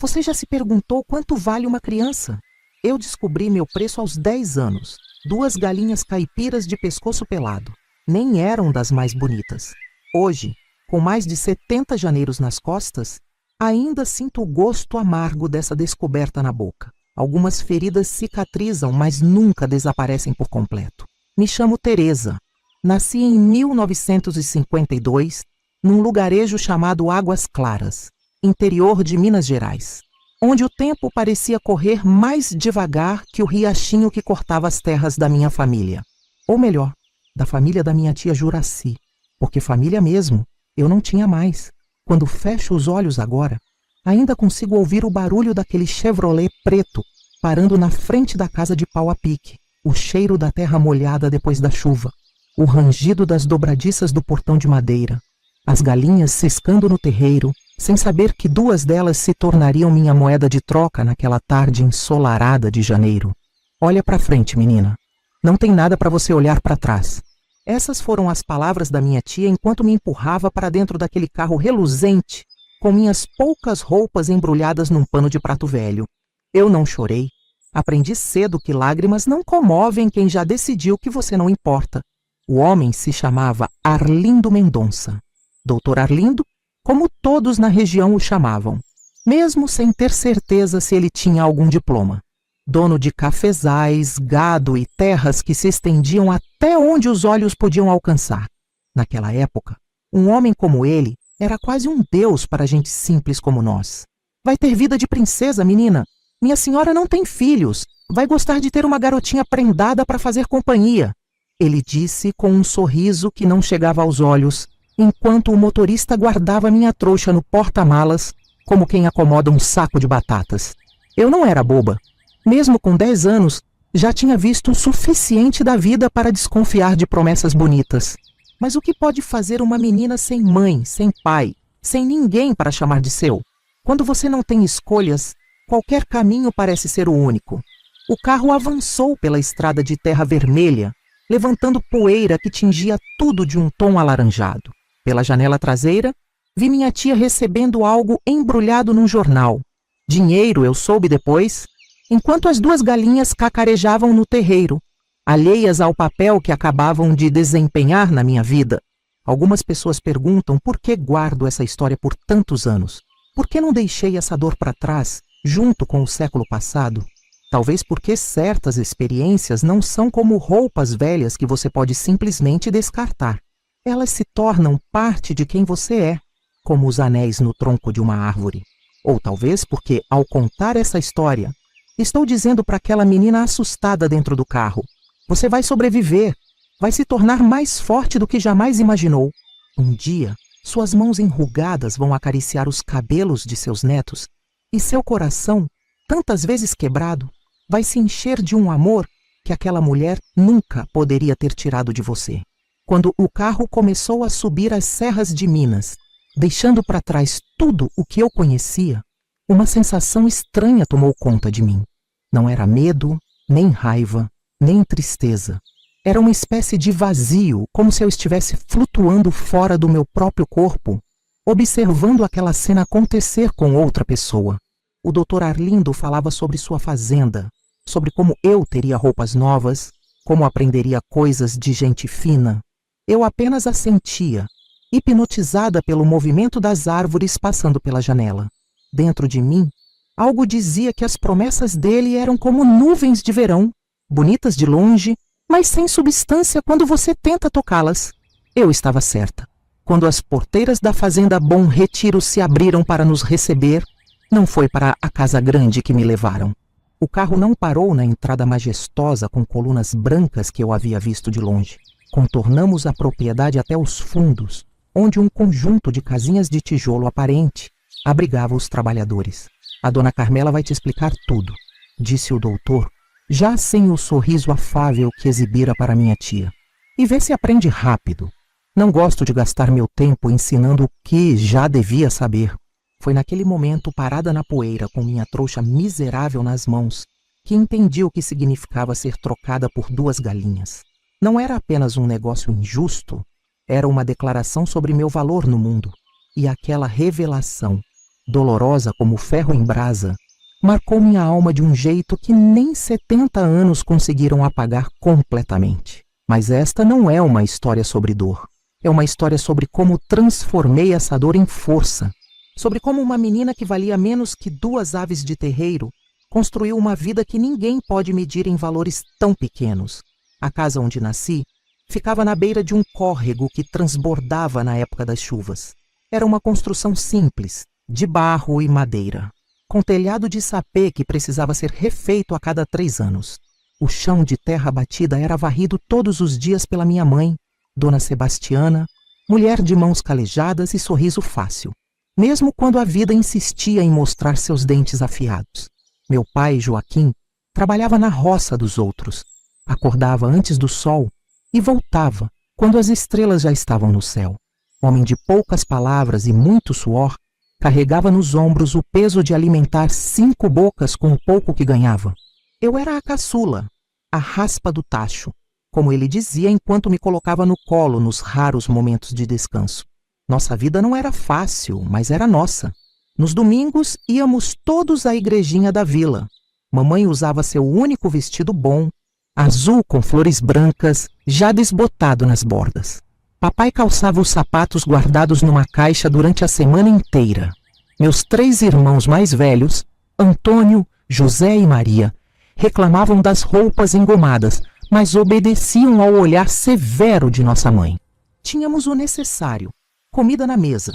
Você já se perguntou quanto vale uma criança? Eu descobri meu preço aos 10 anos. 2 galinhas caipiras de pescoço pelado. Nem eram das mais bonitas. Hoje, com mais de 70 janeiros nas costas, ainda sinto o gosto amargo dessa descoberta na boca. Algumas feridas cicatrizam, mas nunca desaparecem por completo. Me chamo Teresa. Nasci em 1952, num lugarejo chamado Águas Claras, interior de Minas Gerais, onde o tempo parecia correr mais devagar que o riachinho que cortava as terras da minha família. Ou melhor, da família da minha tia Juraci, porque família mesmo eu não tinha mais. Quando fecho os olhos agora, ainda consigo ouvir o barulho daquele Chevrolet preto parando na frente da casa de pau a pique, o cheiro da terra molhada depois da chuva, o rangido das dobradiças do portão de madeira, as galinhas ciscando no terreiro, sem saber que 2 delas se tornariam minha moeda de troca naquela tarde ensolarada de janeiro. Olha para frente, menina. Não tem nada para você olhar para trás. Essas foram as palavras da minha tia enquanto me empurrava para dentro daquele carro reluzente, com minhas poucas roupas embrulhadas num pano de prato velho. Eu não chorei. Aprendi cedo que lágrimas não comovem quem já decidiu que você não importa. O homem se chamava Arlindo Mendonça. Doutor Arlindo, como todos na região o chamavam, mesmo sem ter certeza se ele tinha algum diploma. Dono de cafezais, gado e terras que se estendiam até onde os olhos podiam alcançar. Naquela época, um homem como ele era quase um deus para gente simples como nós. Vai ter vida de princesa, menina. Minha senhora não tem filhos. Vai gostar de ter uma garotinha prendada para fazer companhia. Ele disse com um sorriso que não chegava aos olhos, enquanto o motorista guardava minha trouxa no porta-malas, como quem acomoda um saco de batatas. Eu não era boba. Mesmo com 10 anos, já tinha visto o suficiente da vida para desconfiar de promessas bonitas. Mas o que pode fazer uma menina sem mãe, sem pai, sem ninguém para chamar de seu? Quando você não tem escolhas, qualquer caminho parece ser o único. O carro avançou pela estrada de terra vermelha, levantando poeira que tingia tudo de um tom alaranjado. Pela janela traseira, vi minha tia recebendo algo embrulhado num jornal. Dinheiro, eu soube depois, enquanto as 2 galinhas cacarejavam no terreiro, alheias ao papel que acabavam de desempenhar na minha vida. Algumas pessoas perguntam por que guardo essa história por tantos anos. Por que não deixei essa dor para trás, junto com o século passado? Talvez porque certas experiências não são como roupas velhas que você pode simplesmente descartar. Elas se tornam parte de quem você é, como os anéis no tronco de uma árvore. Ou talvez porque, ao contar essa história, estou dizendo para aquela menina assustada dentro do carro: você vai sobreviver, vai se tornar mais forte do que jamais imaginou. Um dia, suas mãos enrugadas vão acariciar os cabelos de seus netos e seu coração, tantas vezes quebrado, vai se encher de um amor que aquela mulher nunca poderia ter tirado de você. Quando o carro começou a subir as serras de Minas, deixando para trás tudo o que eu conhecia, uma sensação estranha tomou conta de mim. Não era medo, nem raiva, nem tristeza. Era uma espécie de vazio, como se eu estivesse flutuando fora do meu próprio corpo, observando aquela cena acontecer com outra pessoa. O Dr. Arlindo falava sobre sua fazenda, sobre como eu teria roupas novas, como aprenderia coisas de gente fina. Eu apenas assentia, hipnotizada pelo movimento das árvores passando pela janela. Dentro de mim, algo dizia que as promessas dele eram como nuvens de verão, bonitas de longe, mas sem substância quando você tenta tocá-las. Eu estava certa. Quando as porteiras da fazenda Bom Retiro se abriram para nos receber, não foi para a casa grande que me levaram. O carro não parou na entrada majestosa com colunas brancas que eu havia visto de longe. Contornamos a propriedade até os fundos, onde um conjunto de casinhas de tijolo aparente abrigava os trabalhadores. A dona Carmela vai te explicar tudo, disse o doutor, já sem o sorriso afável que exibira para minha tia. E vê se aprende rápido. Não gosto de gastar meu tempo ensinando o que já devia saber. Foi naquele momento, parada na poeira, com minha trouxa miserável nas mãos, que entendi o que significava ser trocada por 2 galinhas. Não era apenas um negócio injusto, era uma declaração sobre meu valor no mundo. E aquela revelação, dolorosa como ferro em brasa, marcou minha alma de um jeito que nem 70 anos conseguiram apagar completamente. Mas esta não é uma história sobre dor. É uma história sobre como transformei essa dor em força. Sobre como uma menina que valia menos que 2 aves de terreiro construiu uma vida que ninguém pode medir em valores tão pequenos. A casa onde nasci ficava na beira de um córrego que transbordava na época das chuvas. Era uma construção simples, de barro e madeira, com telhado de sapê que precisava ser refeito a cada 3 anos. O chão de terra batida era varrido todos os dias pela minha mãe, Dona Sebastiana, mulher de mãos calejadas e sorriso fácil, mesmo quando a vida insistia em mostrar seus dentes afiados. Meu pai, Joaquim, trabalhava na roça dos outros, acordava antes do sol e voltava quando as estrelas já estavam no céu. Homem de poucas palavras e muito suor, carregava nos ombros o peso de alimentar 5 bocas com o pouco que ganhava. Eu era a caçula, a raspa do tacho, como ele dizia enquanto me colocava no colo nos raros momentos de descanso. Nossa vida não era fácil, mas era nossa. Nos domingos íamos todos à igrejinha da vila. Mamãe usava seu único vestido bom, azul com flores brancas, já desbotado nas bordas. Papai calçava os sapatos guardados numa caixa durante a semana inteira. Meus 3 irmãos mais velhos, Antônio, José e Maria, reclamavam das roupas engomadas, mas obedeciam ao olhar severo de nossa mãe. Tínhamos o necessário, comida na mesa,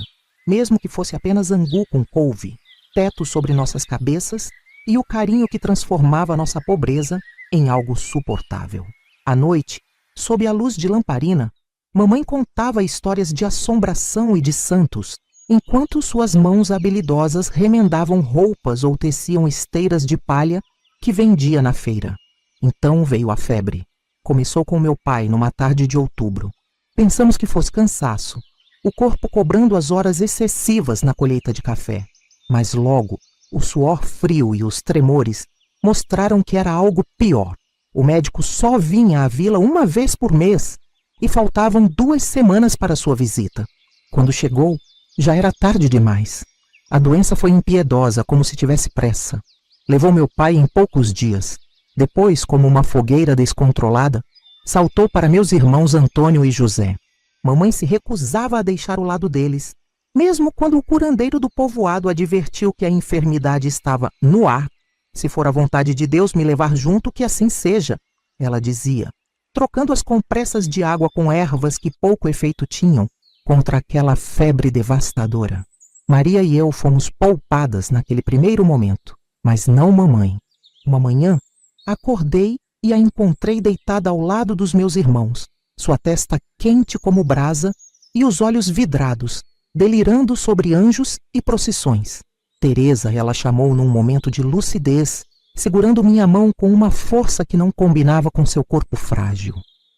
mesmo que fosse apenas angu com couve, teto sobre nossas cabeças e o carinho que transformava nossa pobreza em algo suportável. À noite, sob a luz de lamparina, mamãe contava histórias de assombração e de santos, enquanto suas mãos habilidosas remendavam roupas ou teciam esteiras de palha que vendia na feira. Então veio a febre. Começou com meu pai numa tarde de outubro. Pensamos que fosse cansaço, o corpo cobrando as horas excessivas na colheita de café. Mas logo, o suor frio e os tremores mostraram que era algo pior. O médico só vinha à vila 1 vez por mês e faltavam 2 semanas para sua visita. Quando chegou, já era tarde demais. A doença foi impiedosa, como se tivesse pressa. Levou meu pai em poucos dias. Depois, como uma fogueira descontrolada, saltou para meus irmãos Antônio e José. Mamãe se recusava a deixar o lado deles, mesmo quando o curandeiro do povoado advertiu que a enfermidade estava no ar. Se for a vontade de Deus me levar junto, que assim seja, ela dizia, trocando as compressas de água com ervas que pouco efeito tinham contra aquela febre devastadora. Maria e eu fomos poupadas naquele primeiro momento, mas não mamãe. Uma manhã, acordei e a encontrei deitada ao lado dos meus irmãos, sua testa quente como brasa e os olhos vidrados, delirando sobre anjos e procissões. Teresa, ela chamou num momento de lucidez, segurando minha mão com uma força que não combinava com seu corpo frágil.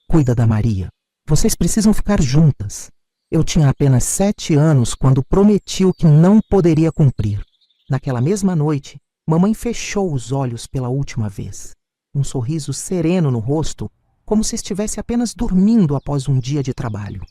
Cuida da Maria. Vocês precisam ficar juntas. Eu tinha apenas 7 anos quando prometi o que não poderia cumprir. Naquela mesma noite, mamãe fechou os olhos pela última vez. Um sorriso sereno no rosto, como se estivesse apenas dormindo após um dia de trabalho.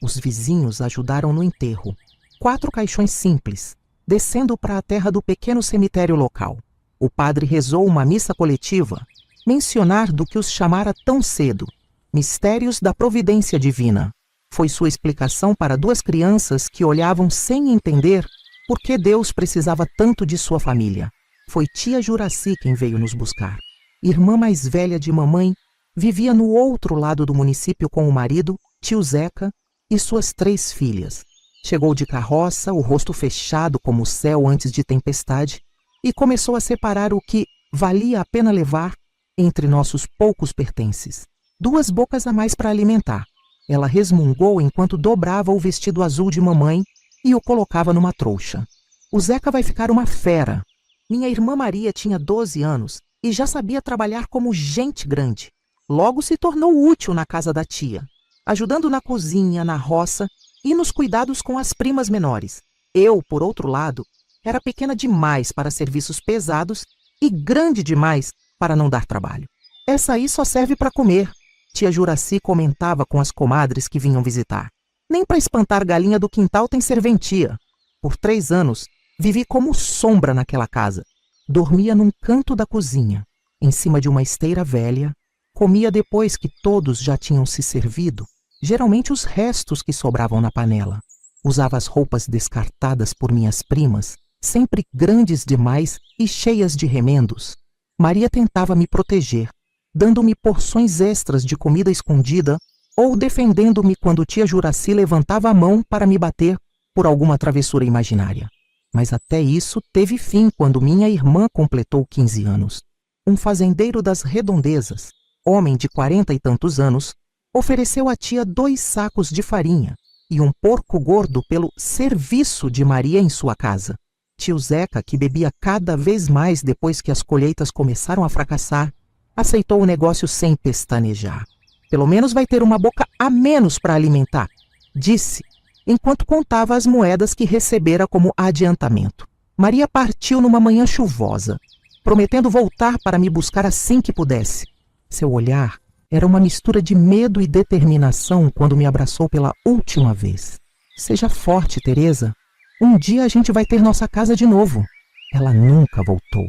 Os vizinhos ajudaram no enterro. 4 caixões simples, descendo para a terra do pequeno cemitério local. O padre rezou uma missa coletiva, mencionar do que os chamara tão cedo, mistérios da providência divina. Foi sua explicação para 2 crianças que olhavam sem entender por que Deus precisava tanto de sua família. Foi tia Juraci quem veio nos buscar. Irmã mais velha de mamãe, vivia no outro lado do município com o marido, tio Zeca, e suas 3 filhas. Chegou de carroça, o rosto fechado como o céu antes de tempestade, e começou a separar o que valia a pena levar entre nossos poucos pertences. 2 bocas a mais para alimentar. Ela resmungou enquanto dobrava o vestido azul de mamãe e o colocava numa trouxa. O Zeca vai ficar uma fera. Minha irmã Maria tinha 12 anos e já sabia trabalhar como gente grande. Logo se tornou útil na casa da tia, ajudando na cozinha, na roça e nos cuidados com as primas menores. Eu, por outro lado, era pequena demais para serviços pesados e grande demais para não dar trabalho. Essa aí só serve para comer, tia Juraci comentava com as comadres que vinham visitar. Nem para espantar galinha do quintal tem serventia. Por 3 anos, Vivi como sombra naquela casa. Dormia num canto da cozinha, em cima de uma esteira velha. Comia depois que todos já tinham se servido, geralmente os restos que sobravam na panela. Usava as roupas descartadas por minhas primas, sempre grandes demais e cheias de remendos. Maria tentava me proteger, dando-me porções extras de comida escondida ou defendendo-me quando tia Juraci levantava a mão para me bater por alguma travessura imaginária. Mas até isso teve fim quando minha irmã completou 15 anos. Um fazendeiro das redondezas, homem de 40 e tantos anos, ofereceu à tia 2 sacos de farinha e um porco gordo pelo serviço de Maria em sua casa. Tio Zeca, que bebia cada vez mais depois que as colheitas começaram a fracassar, aceitou o negócio sem pestanejar. Pelo menos vai ter uma boca a menos para alimentar, disse, enquanto contava as moedas que recebera como adiantamento. Maria partiu numa manhã chuvosa, prometendo voltar para me buscar assim que pudesse. Seu olhar era uma mistura de medo e determinação quando me abraçou pela última vez. Seja forte, Teresa. Um dia a gente vai ter nossa casa de novo. Ela nunca voltou.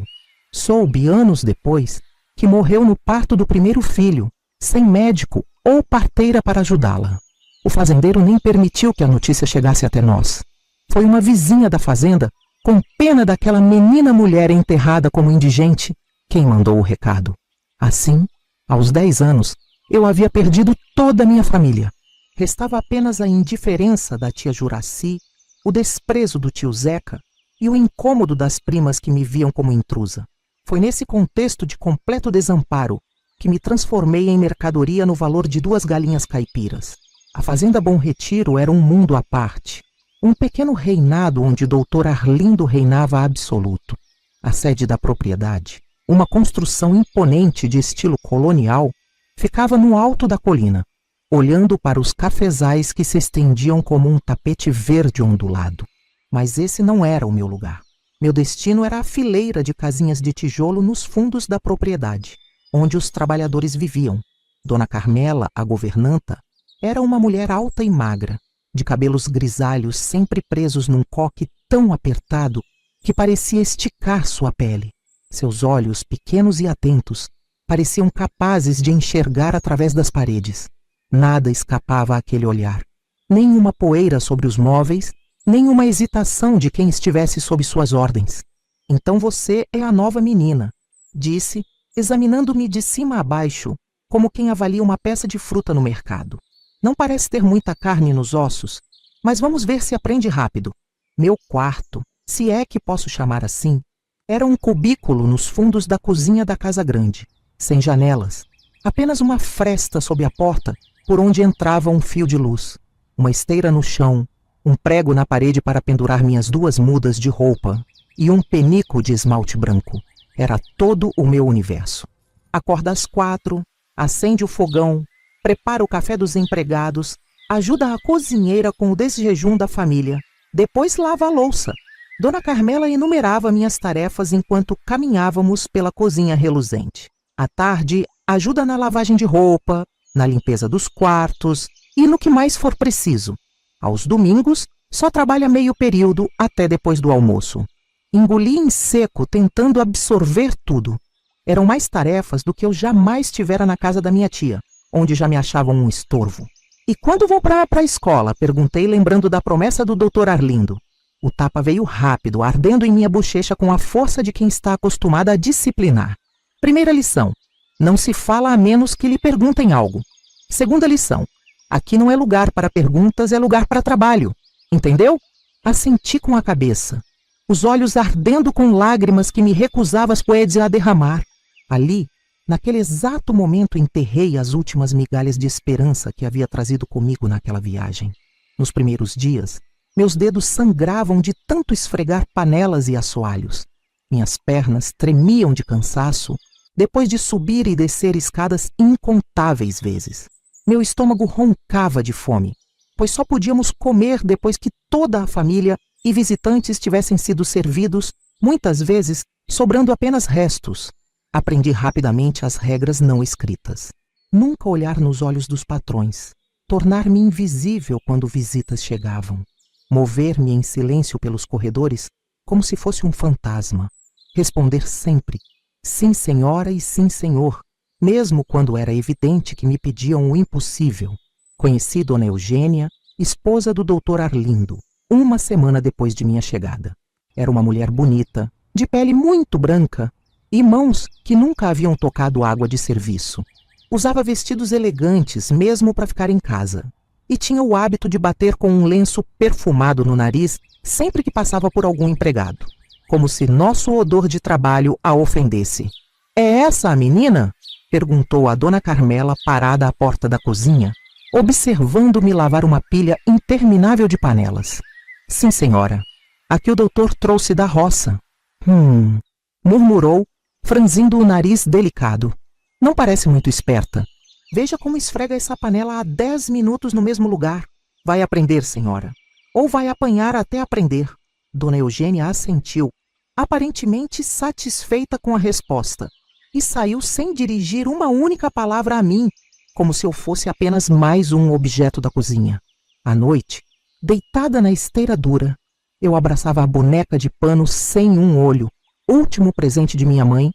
Soube, anos depois, que morreu no parto do primeiro filho, sem médico ou parteira para ajudá-la. O fazendeiro nem permitiu que a notícia chegasse até nós. Foi uma vizinha da fazenda, com pena daquela menina mulher enterrada como indigente, quem mandou o recado. Assim, aos 10 anos, eu havia perdido toda a minha família. Restava apenas a indiferença da tia Juraci, o desprezo do tio Zeca e o incômodo das primas que me viam como intrusa. Foi nesse contexto de completo desamparo que me transformei em mercadoria no valor de 2 galinhas caipiras. A Fazenda Bom Retiro era um mundo à parte, um pequeno reinado onde Dr. Arlindo reinava absoluto. A sede da propriedade, uma construção imponente de estilo colonial, ficava no alto da colina, olhando para os cafezais que se estendiam como um tapete verde ondulado. Mas esse não era o meu lugar. Meu destino era a fileira de casinhas de tijolo nos fundos da propriedade, onde os trabalhadores viviam. Dona Carmela, a governanta, era uma mulher alta e magra, de cabelos grisalhos sempre presos num coque tão apertado que parecia esticar sua pele. Seus olhos, pequenos e atentos, pareciam capazes de enxergar através das paredes. Nada escapava àquele olhar. Nenhuma poeira sobre os móveis, nenhuma hesitação de quem estivesse sob suas ordens. Então você é a nova menina, disse, examinando-me de cima a baixo, como quem avalia uma peça de fruta no mercado. Não parece ter muita carne nos ossos, mas vamos ver se aprende rápido. Meu quarto, se é que posso chamar assim, era um cubículo nos fundos da cozinha da casa grande, sem janelas, apenas uma fresta sob a porta por onde entrava um fio de luz, uma esteira no chão, um prego na parede para pendurar minhas 2 mudas de roupa e um penico de esmalte branco. Era todo o meu universo. Acorda às 4, acende o fogão, prepara o café dos empregados, ajuda a cozinheira com o desjejum da família, depois lava a louça. Dona Carmela enumerava minhas tarefas enquanto caminhávamos pela cozinha reluzente. À tarde, ajuda na lavagem de roupa, na limpeza dos quartos e no que mais for preciso. Aos domingos, só trabalha meio período até depois do almoço. Engoli em seco, tentando absorver tudo. Eram mais tarefas do que eu jamais tivera na casa da minha tia, onde já me achavam um estorvo. E quando vou para a escola? Perguntei, lembrando da promessa do Dr. Arlindo. O tapa veio rápido, ardendo em minha bochecha com a força de quem está acostumada a disciplinar. Primeira lição: não se fala a menos que lhe perguntem algo. Segunda lição: aqui não é lugar para perguntas, é lugar para trabalho. Entendeu? Assenti com a cabeça, os olhos ardendo com lágrimas que me recusava as poedes a derramar. Ali, naquele exato momento, enterrei as últimas migalhas de esperança que havia trazido comigo naquela viagem. Nos primeiros dias, meus dedos sangravam de tanto esfregar panelas e assoalhos. Minhas pernas tremiam de cansaço depois de subir e descer escadas incontáveis vezes. Meu estômago roncava de fome, pois só podíamos comer depois que toda a família e visitantes tivessem sido servidos, muitas vezes sobrando apenas restos. Aprendi rapidamente as regras não escritas. Nunca olhar nos olhos dos patrões, tornar-me invisível quando visitas chegavam, mover-me em silêncio pelos corredores como se fosse um fantasma. Responder sempre, sim senhora e sim senhor, mesmo quando era evidente que me pediam o impossível. Conheci Dona Eugênia, esposa do Dr. Arlindo, uma semana depois de minha chegada. Era uma mulher bonita, de pele muito branca e mãos que nunca haviam tocado água de serviço. Usava vestidos elegantes mesmo para ficar em casa e tinha o hábito de bater com um lenço perfumado no nariz sempre que passava por algum empregado, como se nosso odor de trabalho a ofendesse. "É essa a menina?" perguntou a Dona Carmela parada à porta da cozinha, observando-me lavar uma pilha interminável de panelas. "Sim, senhora. Aqui o doutor trouxe da roça." Murmurou, franzindo o nariz delicado. "Não parece muito esperta. Veja como esfrega essa panela há 10 minutos no mesmo lugar. Vai aprender, senhora. Ou vai apanhar até aprender." Dona Eugênia assentiu, aparentemente satisfeita com a resposta, e saiu sem dirigir uma única palavra a mim, como se eu fosse apenas mais um objeto da cozinha. À noite, deitada na esteira dura, eu abraçava a boneca de pano sem um olho, último presente de minha mãe,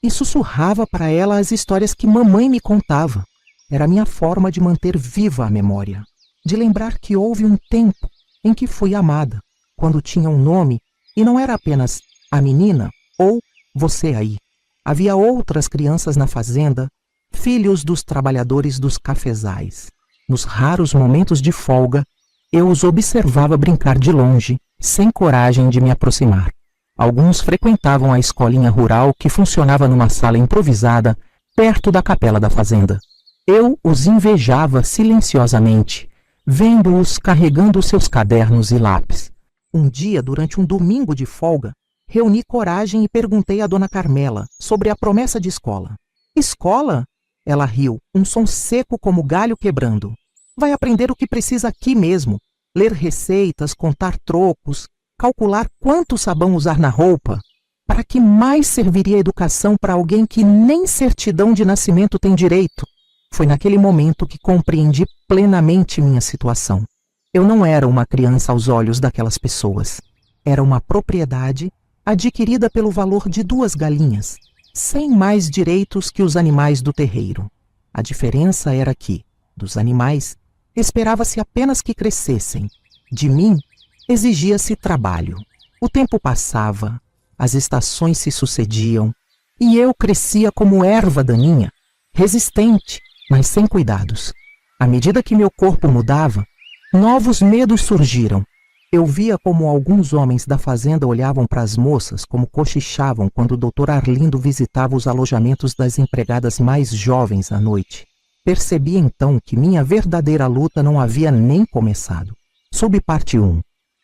e sussurrava para ela as histórias que mamãe me contava. Era a minha forma de manter viva a memória, de lembrar que houve um tempo em que fui amada, quando tinha um nome e não era apenas a menina ou você aí. Havia outras crianças na fazenda, filhos dos trabalhadores dos cafezais. Nos raros momentos de folga, eu os observava brincar de longe, sem coragem de me aproximar. Alguns frequentavam a escolinha rural que funcionava numa sala improvisada perto da capela da fazenda. Eu os invejava silenciosamente, vendo-os carregando seus cadernos e lápis. Um dia, durante um domingo de folga, reuni coragem e perguntei à Dona Carmela sobre a promessa de escola. "Escola?" Ela riu, um som seco como galho quebrando. "Vai aprender o que precisa aqui mesmo. Ler receitas, contar trocos, calcular quanto sabão usar na roupa. Para que mais serviria a educação para alguém que nem certidão de nascimento tem direito?" Foi naquele momento que compreendi plenamente minha situação. Eu não era uma criança aos olhos daquelas pessoas. Era uma propriedade adquirida pelo valor de 2 galinhas, sem mais direitos que os animais do terreiro. A diferença era que, dos animais, esperava-se apenas que crescessem. De mim, exigia-se trabalho. O tempo passava, as estações se sucediam, e eu crescia como erva daninha, resistente, mas sem cuidados. À medida que meu corpo mudava, novos medos surgiram. Eu via como alguns homens da fazenda olhavam para as moças como cochichavam quando o Dr. Arlindo visitava os alojamentos das empregadas mais jovens à noite. Percebi então que minha verdadeira luta não havia nem começado. Subparte 1.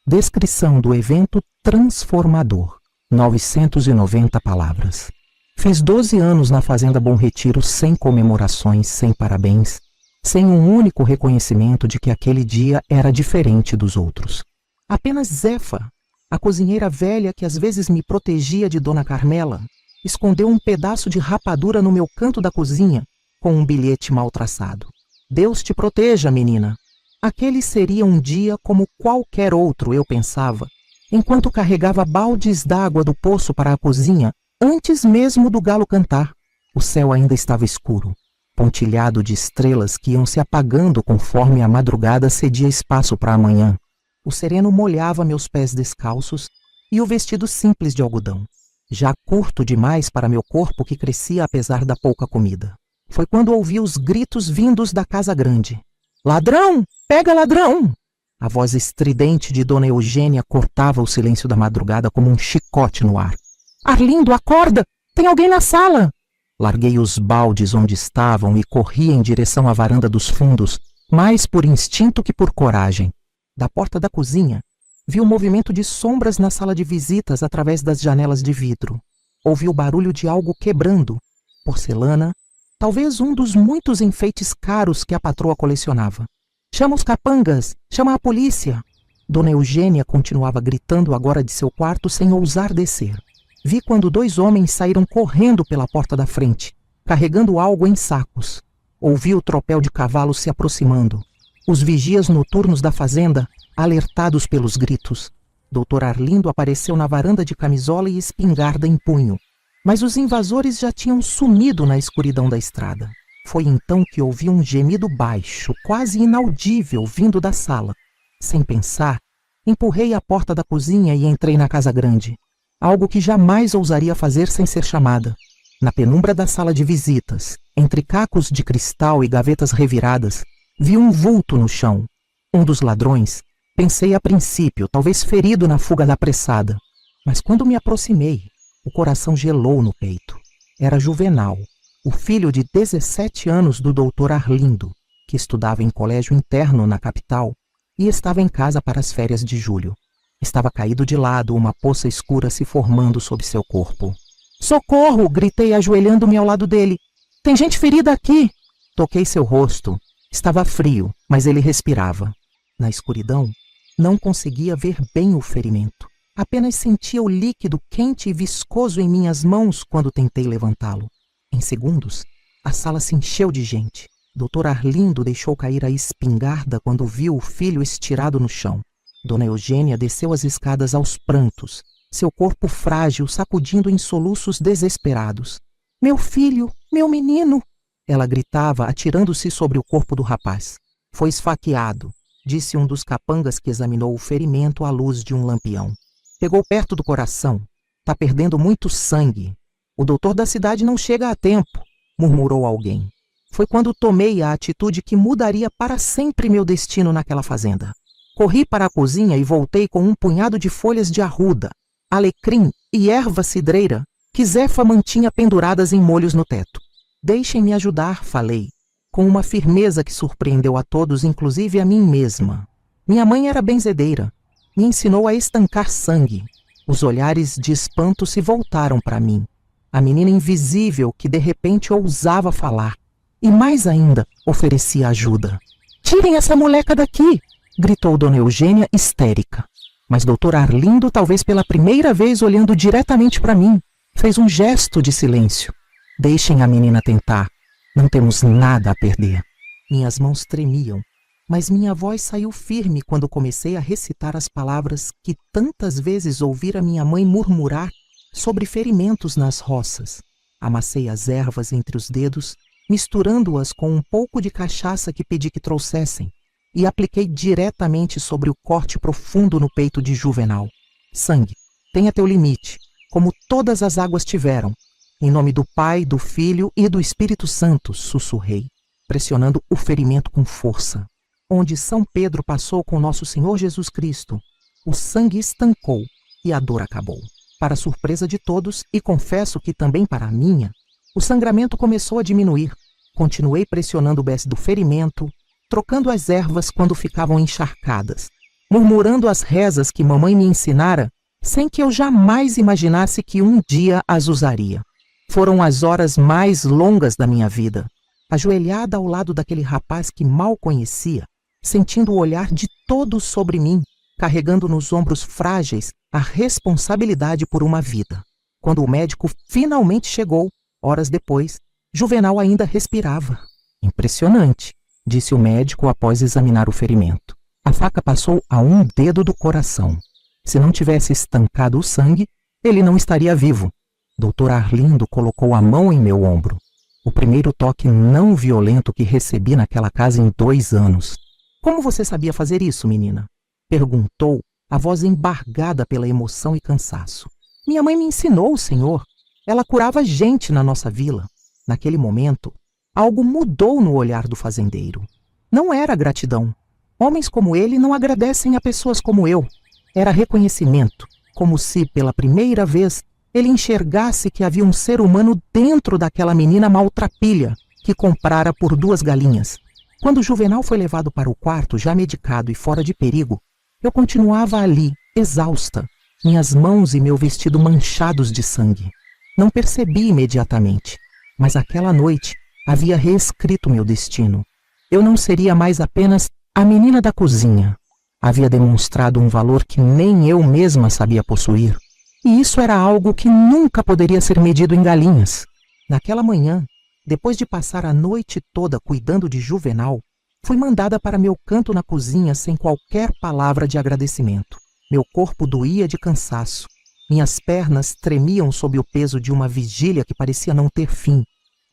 Descrição do evento transformador. 990 palavras. Fiz 12 anos na Fazenda Bom Retiro sem comemorações, sem parabéns, sem um único reconhecimento de que aquele dia era diferente dos outros. Apenas Zefa, a cozinheira velha que às vezes me protegia de Dona Carmela, escondeu um pedaço de rapadura no meu canto da cozinha com um bilhete mal traçado. "Deus te proteja, menina." Aquele seria um dia como qualquer outro, eu pensava, enquanto carregava baldes d'água do poço para a cozinha, antes mesmo do galo cantar. O céu ainda estava escuro, pontilhado de estrelas que iam se apagando conforme a madrugada cedia espaço para a manhã. O sereno molhava meus pés descalços e o vestido simples de algodão, já curto demais para meu corpo que crescia apesar da pouca comida. Foi quando ouvi os gritos vindos da casa grande. "Ladrão! Pega ladrão!" A voz estridente de Dona Eugênia cortava o silêncio da madrugada como um chicote no ar. "Arlindo, acorda! Tem alguém na sala!" Larguei os baldes onde estavam e corri em direção à varanda dos fundos, mais por instinto que por coragem. Da porta da cozinha, vi o movimento de sombras na sala de visitas através das janelas de vidro. Ouvi o barulho de algo quebrando. Porcelana, talvez um dos muitos enfeites caros que a patroa colecionava. "Chama os capangas! Chama a polícia!" Dona Eugênia continuava gritando agora de seu quarto sem ousar descer. Vi quando 2 homens saíram correndo pela porta da frente, carregando algo em sacos. Ouvi o tropel de cavalos se aproximando. Os vigias noturnos da fazenda, alertados pelos gritos. Dr. Arlindo apareceu na varanda de camisola e espingarda em punho, mas os invasores já tinham sumido na escuridão da estrada. Foi então que ouvi um gemido baixo, quase inaudível, vindo da sala. Sem pensar, empurrei a porta da cozinha e entrei na casa grande, algo que jamais ousaria fazer sem ser chamada. Na penumbra da sala de visitas, entre cacos de cristal e gavetas reviradas, vi um vulto no chão. Um dos ladrões. Pensei a princípio, talvez ferido na fuga da apressada. Mas quando me aproximei, o coração gelou no peito. Era Juvenal, o filho de 17 anos do Dr. Arlindo, que estudava em colégio interno na capital e estava em casa para as férias de julho. Estava caído de lado, uma poça escura se formando sob seu corpo. "Socorro!" gritei, ajoelhando-me ao lado dele. "Tem gente ferida aqui!" Toquei seu rosto. Estava frio, mas ele respirava. Na escuridão, não conseguia ver bem o ferimento. Apenas sentia o líquido quente e viscoso em minhas mãos quando tentei levantá-lo. Em segundos, a sala se encheu de gente. Dr. Arlindo deixou cair a espingarda quando viu o filho estirado no chão. Dona Eugênia desceu as escadas aos prantos, seu corpo frágil sacudindo em soluços desesperados. "Meu filho, meu menino!" ela gritava, atirando-se sobre o corpo do rapaz. "Foi esfaqueado", disse um dos capangas que examinou o ferimento à luz de um lampião. "Pegou perto do coração. Tá perdendo muito sangue. O doutor da cidade não chega a tempo", murmurou alguém. Foi quando tomei a atitude que mudaria para sempre meu destino naquela fazenda. Corri para a cozinha e voltei com um punhado de folhas de arruda, alecrim e erva cidreira que Zefa mantinha penduradas em molhos no teto. "Deixem-me ajudar", falei, com uma firmeza que surpreendeu a todos, inclusive a mim mesma. Minha mãe era benzedeira. Me ensinou a estancar sangue. Os olhares de espanto se voltaram para mim. A menina invisível que de repente ousava falar. E mais ainda, oferecia ajuda. "Tirem essa moleca daqui!" gritou Dona Eugênia, histérica. Mas Dr. Arlindo, talvez pela primeira vez olhando diretamente para mim, fez um gesto de silêncio. "Deixem a menina tentar. Não temos nada a perder." Minhas mãos tremiam, mas minha voz saiu firme quando comecei a recitar as palavras que tantas vezes ouvira minha mãe murmurar sobre ferimentos nas roças. Amassei as ervas entre os dedos, misturando-as com um pouco de cachaça que pedi que trouxessem, e apliquei diretamente sobre o corte profundo no peito de Juvenal. "Sangue, tenha teu limite, como todas as águas tiveram. Em nome do Pai, do Filho e do Espírito Santo", sussurrei, pressionando o ferimento com força. Onde São Pedro passou com nosso Senhor Jesus Cristo, o sangue estancou e a dor acabou. Para surpresa de todos, e confesso que também para a minha, o sangramento começou a diminuir. Continuei pressionando o bés do ferimento, trocando as ervas quando ficavam encharcadas, murmurando as rezas que mamãe me ensinara, sem que eu jamais imaginasse que um dia as usaria. Foram as horas mais longas da minha vida, ajoelhada ao lado daquele rapaz que mal conhecia, sentindo o olhar de todos sobre mim, carregando nos ombros frágeis a responsabilidade por uma vida. Quando o médico finalmente chegou, horas depois, Juvenal ainda respirava. "Impressionante", disse o médico após examinar o ferimento. "A faca passou a um dedo do coração. Se não tivesse estancado o sangue, ele não estaria vivo." Dr. Arlindo colocou a mão em meu ombro. O primeiro toque não violento que recebi naquela casa em 2 anos. "Como você sabia fazer isso, menina?" perguntou, a voz embargada pela emoção e cansaço. "Minha mãe me ensinou, senhor. Ela curava gente na nossa vila." Naquele momento, algo mudou no olhar do fazendeiro. Não era gratidão. Homens como ele não agradecem a pessoas como eu. Era reconhecimento, como se, pela primeira vez, ele enxergasse que havia um ser humano dentro daquela menina maltrapilha que comprara por 2 galinhas. Quando Juvenal foi levado para o quarto, já medicado e fora de perigo, eu continuava ali, exausta, minhas mãos e meu vestido manchados de sangue. Não percebi imediatamente, mas aquela noite havia reescrito meu destino. Eu não seria mais apenas a menina da cozinha. Havia demonstrado um valor que nem eu mesma sabia possuir. E isso era algo que nunca poderia ser medido em galinhas. Naquela manhã, depois de passar a noite toda cuidando de Juvenal, fui mandada para meu canto na cozinha sem qualquer palavra de agradecimento. Meu corpo doía de cansaço. Minhas pernas tremiam sob o peso de uma vigília que parecia não ter fim.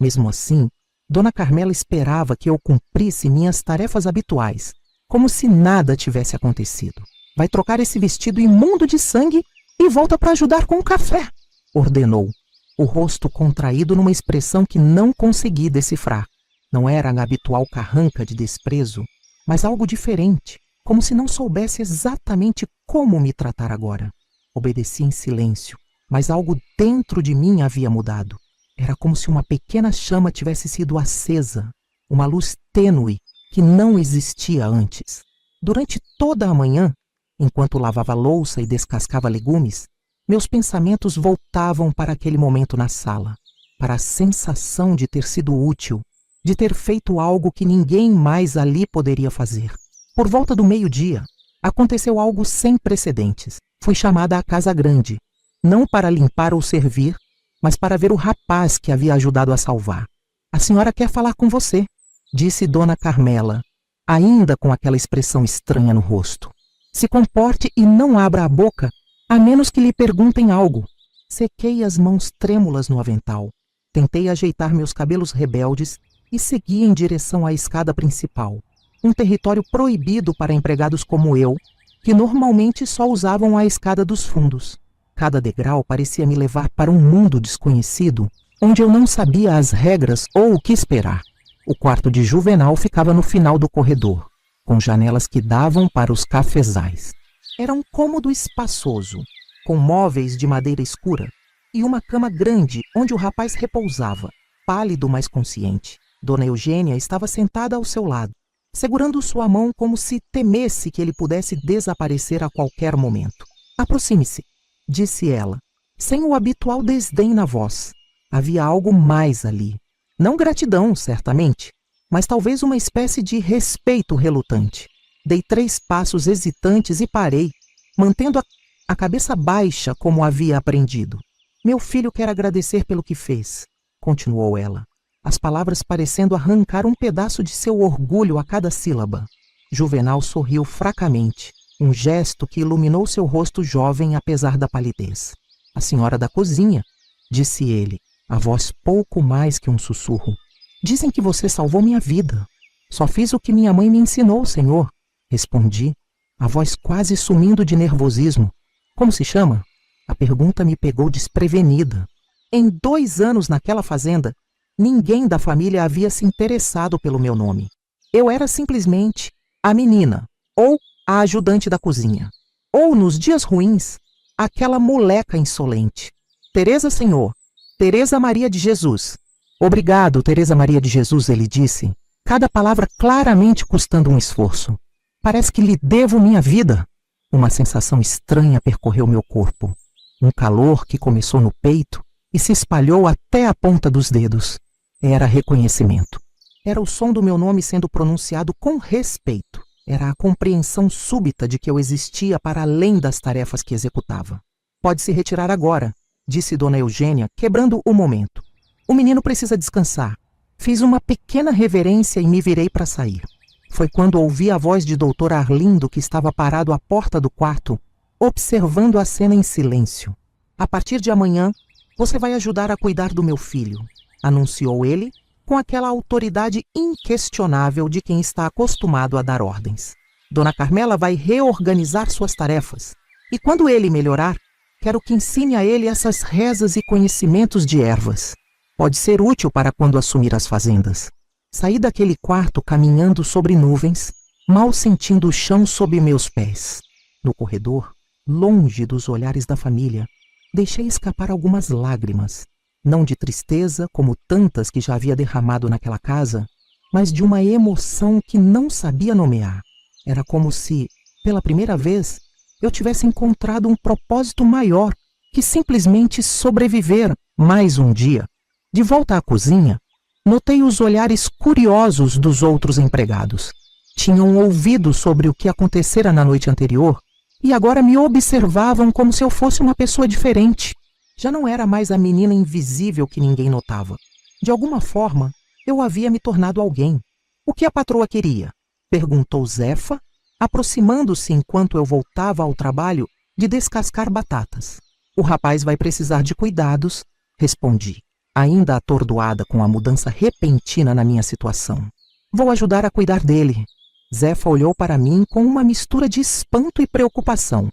Mesmo assim, Dona Carmela esperava que eu cumprisse minhas tarefas habituais, como se nada tivesse acontecido. Vai trocar esse vestido imundo de sangue e volta para ajudar com o café, ordenou, o rosto contraído numa expressão que não consegui decifrar. Não era a habitual carranca de desprezo, mas algo diferente, como se não soubesse exatamente como me tratar agora. Obedeci em silêncio, mas algo dentro de mim havia mudado. Era como se uma pequena chama tivesse sido acesa, uma luz tênue que não existia antes. Durante toda a manhã, enquanto lavava louça e descascava legumes, meus pensamentos voltavam para aquele momento na sala, para a sensação de ter sido útil, de ter feito algo que ninguém mais ali poderia fazer. Por volta do meio-dia, aconteceu algo sem precedentes. Fui chamada à casa grande, não para limpar ou servir, mas para ver o rapaz que havia ajudado a salvar. A senhora quer falar com você, disse Dona Carmela, ainda com aquela expressão estranha no rosto. Se comporte e não abra a boca, a menos que lhe perguntem algo. Sequei as mãos trêmulas no avental. Tentei ajeitar meus cabelos rebeldes e segui em direção à escada principal, um território proibido para empregados como eu, que normalmente só usavam a escada dos fundos. Cada degrau parecia me levar para um mundo desconhecido, onde eu não sabia as regras ou o que esperar. O quarto de Juvenal ficava no final do corredor, com janelas que davam para os cafezais. Era um cômodo espaçoso, com móveis de madeira escura e uma cama grande onde o rapaz repousava, pálido mas consciente. Dona Eugênia estava sentada ao seu lado, segurando sua mão como se temesse que ele pudesse desaparecer a qualquer momento. Aproxime-se, disse ela, sem o habitual desdém na voz. Havia algo mais ali. Não gratidão, certamente, mas talvez uma espécie de respeito relutante. Dei 3 passos hesitantes e parei, mantendo a cabeça baixa como havia aprendido. Meu filho quer agradecer pelo que fez, continuou ela, as palavras parecendo arrancar um pedaço de seu orgulho a cada sílaba. Juvenal sorriu fracamente, um gesto que iluminou seu rosto jovem apesar da palidez. A senhora da cozinha, disse ele, a voz pouco mais que um sussurro. Dizem que você salvou minha vida. Só fiz o que minha mãe me ensinou, senhor, respondi, a voz quase sumindo de nervosismo. Como se chama? A pergunta me pegou desprevenida. Em 2 anos naquela fazenda, ninguém da família havia se interessado pelo meu nome. Eu era simplesmente a menina, ou a ajudante da cozinha, ou, nos dias ruins, aquela moleca insolente. Teresa, senhor. Teresa Maria de Jesus. Obrigado, Teresa Maria de Jesus, ele disse, cada palavra claramente custando um esforço. Parece que lhe devo minha vida. Uma sensação estranha percorreu meu corpo. Um calor que começou no peito e se espalhou até a ponta dos dedos. Era reconhecimento. Era o som do meu nome sendo pronunciado com respeito. Era a compreensão súbita de que eu existia para além das tarefas que executava. Pode se retirar agora, disse Dona Eugênia, quebrando o momento. O menino precisa descansar. Fiz uma pequena reverência e me virei para sair. Foi quando ouvi a voz de Dr. Arlindo, que estava parado à porta do quarto, observando a cena em silêncio. A partir de amanhã, você vai ajudar a cuidar do meu filho, anunciou ele, com aquela autoridade inquestionável de quem está acostumado a dar ordens. Dona Carmela vai reorganizar suas tarefas. E quando ele melhorar, quero que ensine a ele essas rezas e conhecimentos de ervas. Pode ser útil para quando assumir as fazendas. Saí daquele quarto caminhando sobre nuvens, mal sentindo o chão sob meus pés. No corredor, longe dos olhares da família, deixei escapar algumas lágrimas, não de tristeza, como tantas que já havia derramado naquela casa, mas de uma emoção que não sabia nomear. Era como se, pela primeira vez, eu tivesse encontrado um propósito maior que simplesmente sobreviver mais um dia. De volta à cozinha, notei os olhares curiosos dos outros empregados. Tinham ouvido sobre o que acontecera na noite anterior e agora me observavam como se eu fosse uma pessoa diferente. Já não era mais a menina invisível que ninguém notava. De alguma forma, eu havia me tornado alguém. O que a patroa queria? Perguntou Zefa, aproximando-se enquanto eu voltava ao trabalho de descascar batatas. O rapaz vai precisar de cuidados, respondi, ainda atordoada com a mudança repentina na minha situação. Vou ajudar a cuidar dele. Zefa olhou para mim com uma mistura de espanto e preocupação.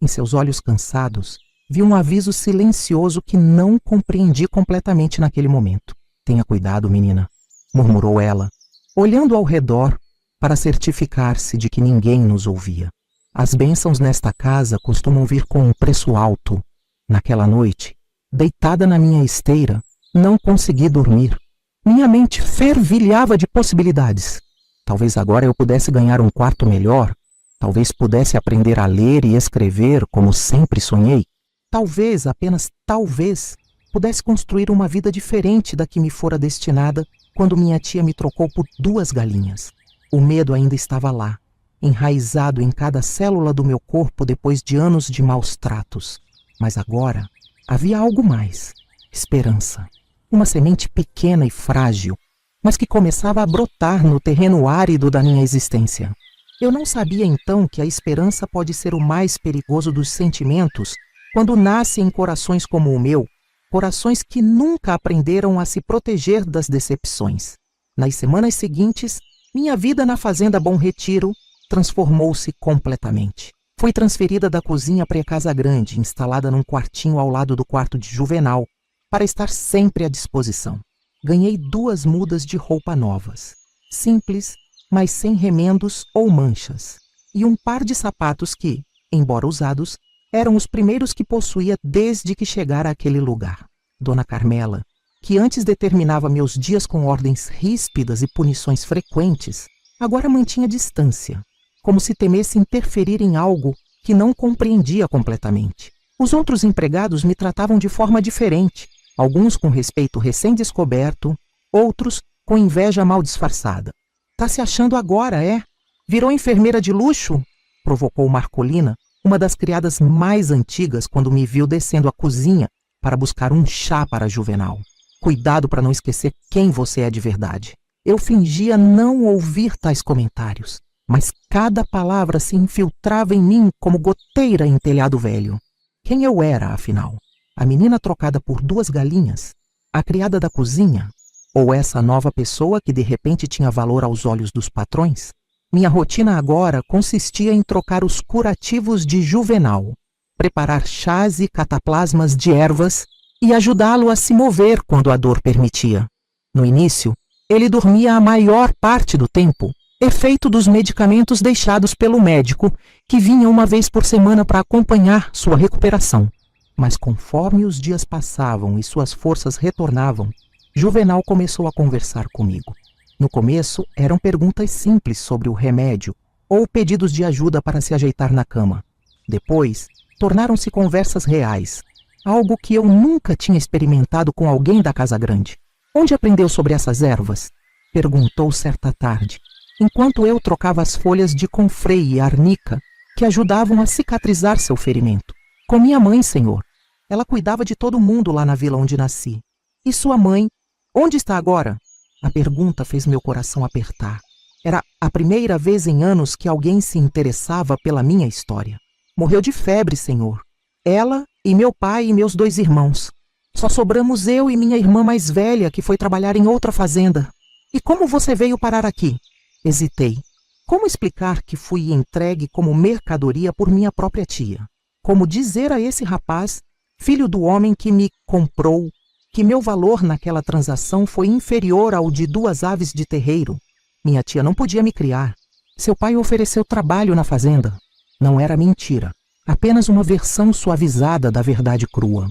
Em seus olhos cansados, vi um aviso silencioso que não compreendi completamente naquele momento. Tenha cuidado, menina, murmurou ela, olhando ao redor para certificar-se de que ninguém nos ouvia. As bênçãos nesta casa costumam vir com um preço alto. Naquela noite, deitada na minha esteira, não consegui dormir. Minha mente fervilhava de possibilidades. Talvez agora eu pudesse ganhar um quarto melhor. Talvez pudesse aprender a ler e escrever como sempre sonhei. Talvez, apenas talvez, pudesse construir uma vida diferente da que me fora destinada quando minha tia me trocou por 2 galinhas. O medo ainda estava lá, enraizado em cada célula do meu corpo depois de anos de maus tratos. Mas agora havia algo mais: esperança. Uma semente pequena e frágil, mas que começava a brotar no terreno árido da minha existência. Eu não sabia então que a esperança pode ser o mais perigoso dos sentimentos quando nasce em corações como o meu, corações que nunca aprenderam a se proteger das decepções. Nas semanas seguintes, minha vida na fazenda Bom Retiro transformou-se completamente. Fui transferida da cozinha para a casa grande, instalada num quartinho ao lado do quarto de Juvenal, para estar sempre à disposição. Ganhei 2 mudas de roupa novas, simples, mas sem remendos ou manchas, e um par de sapatos que, embora usados, eram os primeiros que possuía desde que chegara àquele lugar. Dona Carmela, que antes determinava meus dias com ordens ríspidas e punições frequentes, agora mantinha distância, como se temesse interferir em algo que não compreendia completamente. Os outros empregados me tratavam de forma diferente, alguns com respeito recém-descoberto, outros com inveja mal disfarçada. Tá se achando agora, é? Virou enfermeira de luxo? Provocou Marcolina, uma das criadas mais antigas, quando me viu descendo a cozinha para buscar um chá para Juvenal. Cuidado para não esquecer quem você é de verdade. Eu fingia não ouvir tais comentários, mas cada palavra se infiltrava em mim como goteira em telhado velho. Quem eu era, afinal? A menina trocada por 2 galinhas? A criada da cozinha? Ou essa nova pessoa que de repente tinha valor aos olhos dos patrões? Minha rotina agora consistia em trocar os curativos de Juvenal, preparar chás e cataplasmas de ervas e ajudá-lo a se mover quando a dor permitia. No início, ele dormia a maior parte do tempo, efeito dos medicamentos deixados pelo médico, que vinha uma vez por semana para acompanhar sua recuperação. Mas conforme os dias passavam e suas forças retornavam, Juvenal começou a conversar comigo. No começo, eram perguntas simples sobre o remédio ou pedidos de ajuda para se ajeitar na cama. Depois, tornaram-se conversas reais, algo que eu nunca tinha experimentado com alguém da casa grande. Onde aprendeu sobre essas ervas? Perguntou certa tarde, enquanto eu trocava as folhas de confrei e arnica que ajudavam a cicatrizar seu ferimento. Com minha mãe, senhor. Ela cuidava de todo mundo lá na vila onde nasci. E sua mãe, onde está agora? A pergunta fez meu coração apertar. Era a primeira vez em anos que alguém se interessava pela minha história. Morreu de febre, senhor. Ela e meu pai e meus 2 irmãos. Só sobramos eu e minha irmã mais velha, que foi trabalhar em outra fazenda. E como você veio parar aqui? Hesitei. Como explicar que fui entregue como mercadoria por minha própria tia? Como dizer a esse rapaz, filho do homem que me comprou, que meu valor naquela transação foi inferior ao de 2 aves de terreiro? Minha tia não podia me criar. Seu pai ofereceu trabalho na fazenda. Não era mentira, apenas uma versão suavizada da verdade crua.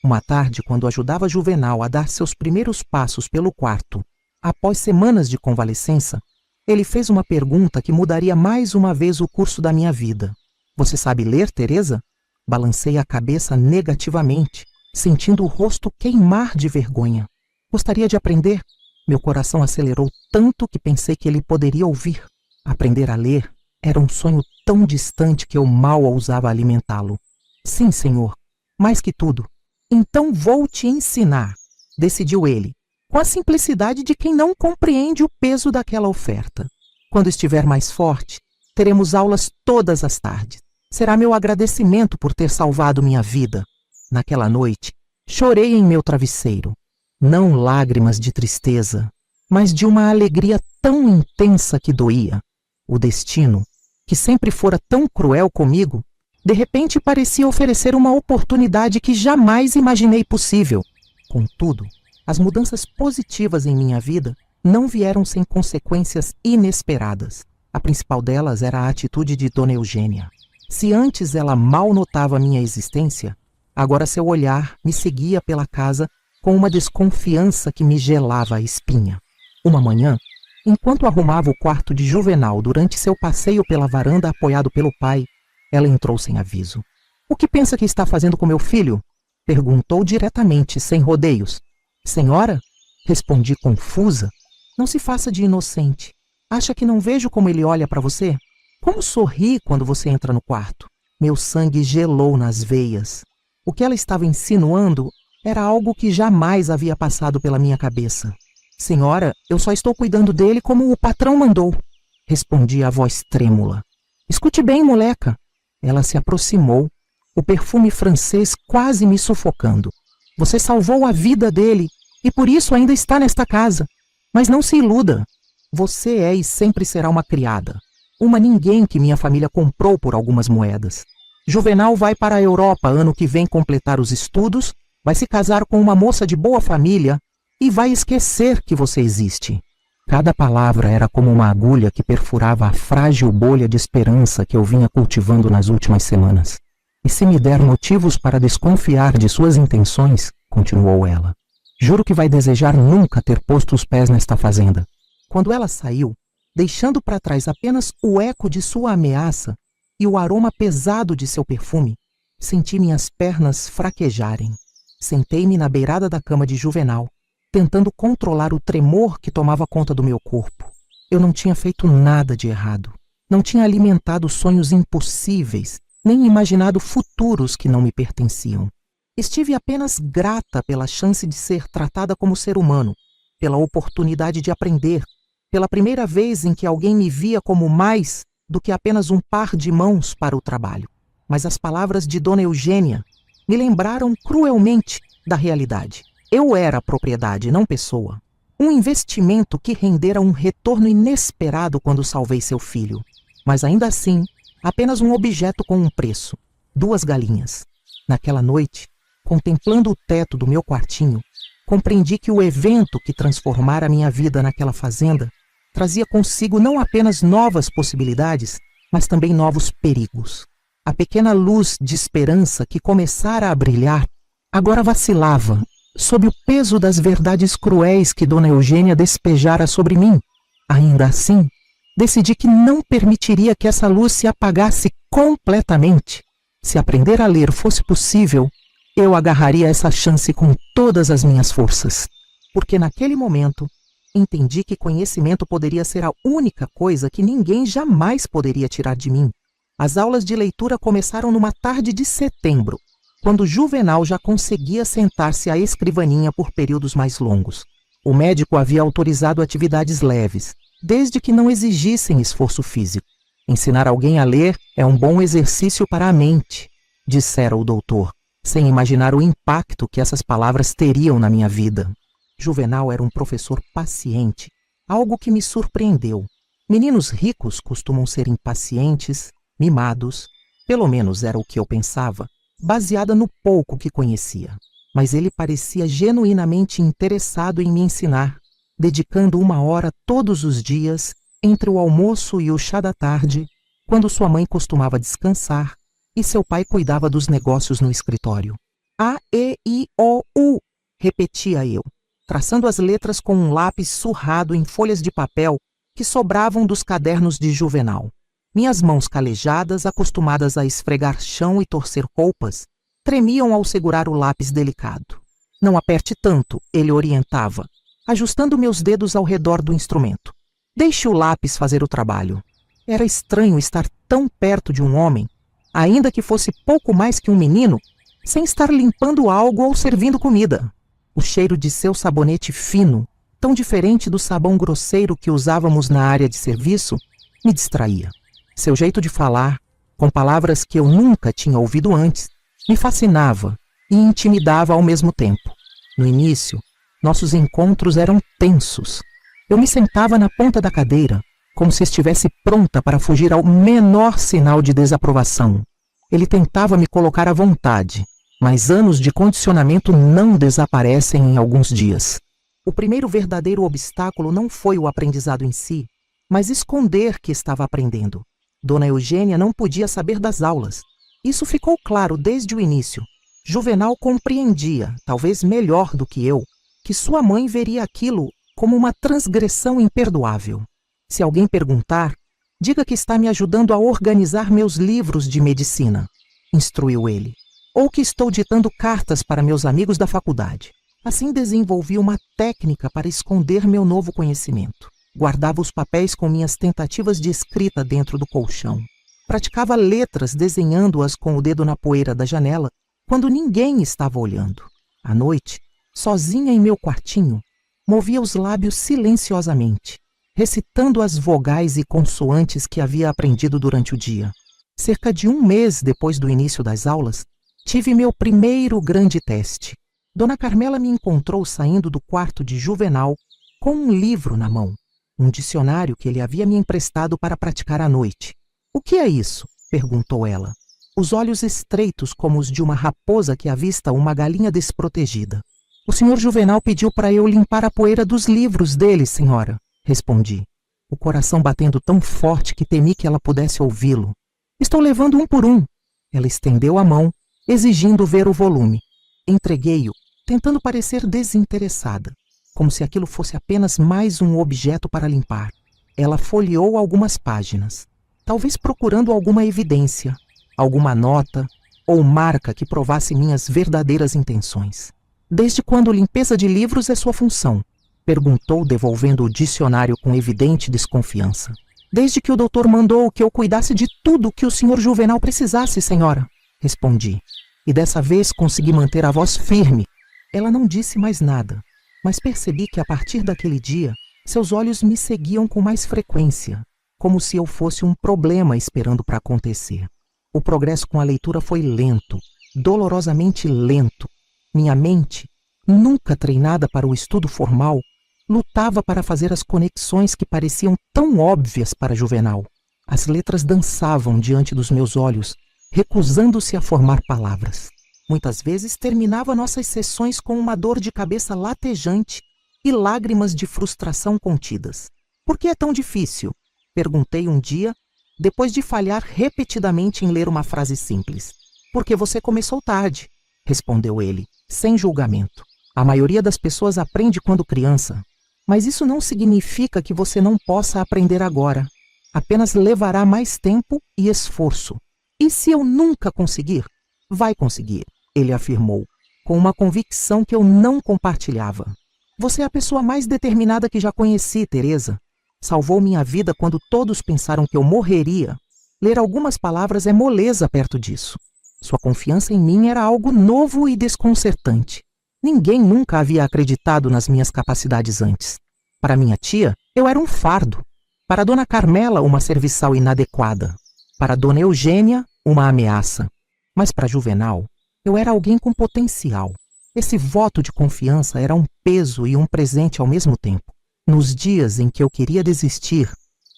Uma tarde, quando ajudava Juvenal a dar seus primeiros passos pelo quarto, após semanas de convalescença, ele fez uma pergunta que mudaria mais uma vez o curso da minha vida. Você sabe ler, Teresa? Balancei a cabeça negativamente, sentindo o rosto queimar de vergonha. Gostaria de aprender? Meu coração acelerou tanto que pensei que ele poderia ouvir. Aprender a ler era um sonho tão distante que eu mal ousava alimentá-lo. Sim, senhor, mais que tudo. Então vou te ensinar, decidiu ele, com a simplicidade de quem não compreende o peso daquela oferta. Quando estiver mais forte, Teremos aulas todas as tardes. Será meu agradecimento por ter salvado minha vida. Naquela noite, chorei em meu travesseiro. Não lágrimas de tristeza, mas de uma alegria tão intensa que doía. O destino, que sempre fora tão cruel comigo, de repente parecia oferecer uma oportunidade que jamais imaginei possível. Contudo, as mudanças positivas em minha vida não vieram sem consequências inesperadas. A principal delas era a atitude de Dona Eugênia. Se antes ela mal notava minha existência, agora seu olhar me seguia pela casa com uma desconfiança que me gelava a espinha. Uma manhã, enquanto arrumava o quarto de Juvenal durante seu passeio pela varanda apoiado pelo pai, ela entrou sem aviso. "O que pensa que está fazendo com meu filho?" perguntou diretamente, sem rodeios. "Senhora?" respondi confusa. "Não se faça de inocente. Acha que não vejo como ele olha para você? Como sorri quando você entra no quarto?" Meu sangue gelou nas veias. O que ela estava insinuando era algo que jamais havia passado pela minha cabeça. "Senhora, eu só estou cuidando dele como o patrão mandou", respondi a voz trêmula. "Escute bem, moleca." Ela se aproximou, o perfume francês quase me sufocando. "Você salvou a vida dele e por isso ainda está nesta casa. Mas não se iluda. Você é e sempre será uma criada. Uma ninguém que minha família comprou por algumas moedas. Juvenal vai para a Europa ano que vem completar os estudos, vai se casar com uma moça de boa família e vai esquecer que você existe." Cada palavra era como uma agulha que perfurava a frágil bolha de esperança que eu vinha cultivando nas últimas semanas. "E se me der motivos para desconfiar de suas intenções", continuou ela, "juro que vai desejar nunca ter posto os pés nesta fazenda." Quando ela saiu, deixando para trás apenas o eco de sua ameaça e o aroma pesado de seu perfume, senti minhas pernas fraquejarem. Sentei-me na beirada da cama de Juvenal, tentando controlar o tremor que tomava conta do meu corpo. Eu não tinha feito nada de errado. Não tinha alimentado sonhos impossíveis, nem imaginado futuros que não me pertenciam. Estive apenas grata pela chance de ser tratada como ser humano, pela oportunidade de aprender, pela primeira vez em que alguém me via como mais do que apenas um par de mãos para o trabalho. Mas as palavras de Dona Eugênia me lembraram cruelmente da realidade. Eu era propriedade, não pessoa. Um investimento que rendera um retorno inesperado quando salvei seu filho. Mas ainda assim, apenas um objeto com um preço. 2 galinhas. Naquela noite, contemplando o teto do meu quartinho, compreendi que o evento que transformara minha vida naquela fazenda trazia consigo não apenas novas possibilidades, mas também novos perigos. A pequena luz de esperança que começara a brilhar agora vacilava sob o peso das verdades cruéis que Dona Eugênia despejara sobre mim. Ainda assim, decidi que não permitiria que essa luz se apagasse completamente. Se aprender a ler fosse possível, eu agarraria essa chance com todas as minhas forças. Porque naquele momento, entendi que conhecimento poderia ser a única coisa que ninguém jamais poderia tirar de mim. As aulas de leitura começaram numa tarde de setembro, quando Juvenal já conseguia sentar-se à escrivaninha por períodos mais longos. O médico havia autorizado atividades leves, desde que não exigissem esforço físico. Ensinar alguém a ler é um bom exercício para a mente, dissera o doutor, sem imaginar o impacto que essas palavras teriam na minha vida. Juvenal era um professor paciente, algo que me surpreendeu. Meninos ricos costumam ser impacientes, mimados, pelo menos era o que eu pensava, baseada no pouco que conhecia. Mas ele parecia genuinamente interessado em me ensinar, dedicando 1 hora todos os dias, entre o almoço e o chá da tarde, quando sua mãe costumava descansar e seu pai cuidava dos negócios no escritório. A, E, I, O, U, repetia eu, traçando as letras com um lápis surrado em folhas de papel que sobravam dos cadernos de Juvenal. Minhas mãos calejadas, acostumadas a esfregar chão e torcer roupas, tremiam ao segurar o lápis delicado. Não aperte tanto, ele orientava, ajustando meus dedos ao redor do instrumento. Deixe o lápis fazer o trabalho. Era estranho estar tão perto de um homem, ainda que fosse pouco mais que um menino, sem estar limpando algo ou servindo comida. O cheiro de seu sabonete fino, tão diferente do sabão grosseiro que usávamos na área de serviço, me distraía. Seu jeito de falar, com palavras que eu nunca tinha ouvido antes, me fascinava e intimidava ao mesmo tempo. No início, nossos encontros eram tensos. Eu me sentava na ponta da cadeira, como se estivesse pronta para fugir ao menor sinal de desaprovação. Ele tentava me colocar à vontade, mas anos de condicionamento não desaparecem em alguns dias. O primeiro verdadeiro obstáculo não foi o aprendizado em si, mas esconder que estava aprendendo. Dona Eugênia não podia saber das aulas. Isso ficou claro desde o início. Juvenal compreendia, talvez melhor do que eu, que sua mãe veria aquilo como uma transgressão imperdoável. Se alguém perguntar, diga que está me ajudando a organizar meus livros de medicina, instruiu ele. Ou que estou ditando cartas para meus amigos da faculdade. Assim desenvolvi uma técnica para esconder meu novo conhecimento. Guardava os papéis com minhas tentativas de escrita dentro do colchão. Praticava letras desenhando-as com o dedo na poeira da janela, quando ninguém estava olhando. À noite, sozinha em meu quartinho, movia os lábios silenciosamente, recitando as vogais e consoantes que havia aprendido durante o dia. Cerca de um mês depois do início das aulas, tive meu primeiro grande teste. Dona Carmela me encontrou saindo do quarto de Juvenal com um livro na mão, um dicionário que ele havia me emprestado para praticar à noite. "O que é isso?" perguntou ela, os olhos estreitos como os de uma raposa que avista uma galinha desprotegida. "O senhor Juvenal pediu para eu limpar a poeira dos livros dele, senhora", respondi, o coração batendo tão forte que temi que ela pudesse ouvi-lo. "Estou levando um por um." Ela estendeu a mão, exigindo ver o volume. Entreguei-o, tentando parecer desinteressada, como se aquilo fosse apenas mais um objeto para limpar. Ela folheou algumas páginas, talvez procurando alguma evidência, alguma nota ou marca que provasse minhas verdadeiras intenções. "Desde quando limpeza de livros é sua função?" perguntou, devolvendo o dicionário com evidente desconfiança. "Desde que o doutor mandou que eu cuidasse de tudo que o senhor Juvenal precisasse, senhora", respondi. E dessa vez consegui manter a voz firme. Ela não disse mais nada, mas percebi que a partir daquele dia, seus olhos me seguiam com mais frequência, como se eu fosse um problema esperando para acontecer. O progresso com a leitura foi lento, dolorosamente lento. Minha mente, nunca treinada para o estudo formal, lutava para fazer as conexões que pareciam tão óbvias para Juvenal. As letras dançavam diante dos meus olhos, recusando-se a formar palavras. Muitas vezes terminava nossas sessões com uma dor de cabeça latejante e lágrimas de frustração contidas. "Por que é tão difícil?" perguntei um dia, depois de falhar repetidamente em ler uma frase simples. "Porque você começou tarde", respondeu ele, sem julgamento. "A maioria das pessoas aprende quando criança, mas isso não significa que você não possa aprender agora. Apenas levará mais tempo e esforço. E se eu nunca conseguir?" "Vai conseguir", ele afirmou, com uma convicção que eu não compartilhava. "Você é a pessoa mais determinada que já conheci, Teresa. Salvou minha vida quando todos pensaram que eu morreria. Ler algumas palavras é moleza perto disso." Sua confiança em mim era algo novo e desconcertante. Ninguém nunca havia acreditado nas minhas capacidades antes. Para minha tia, eu era um fardo. Para Dona Carmela, uma serviçal inadequada. Para Dona Eugênia, uma ameaça. Mas para Juvenal, eu era alguém com potencial. Esse voto de confiança era um peso e um presente ao mesmo tempo. Nos dias em que eu queria desistir,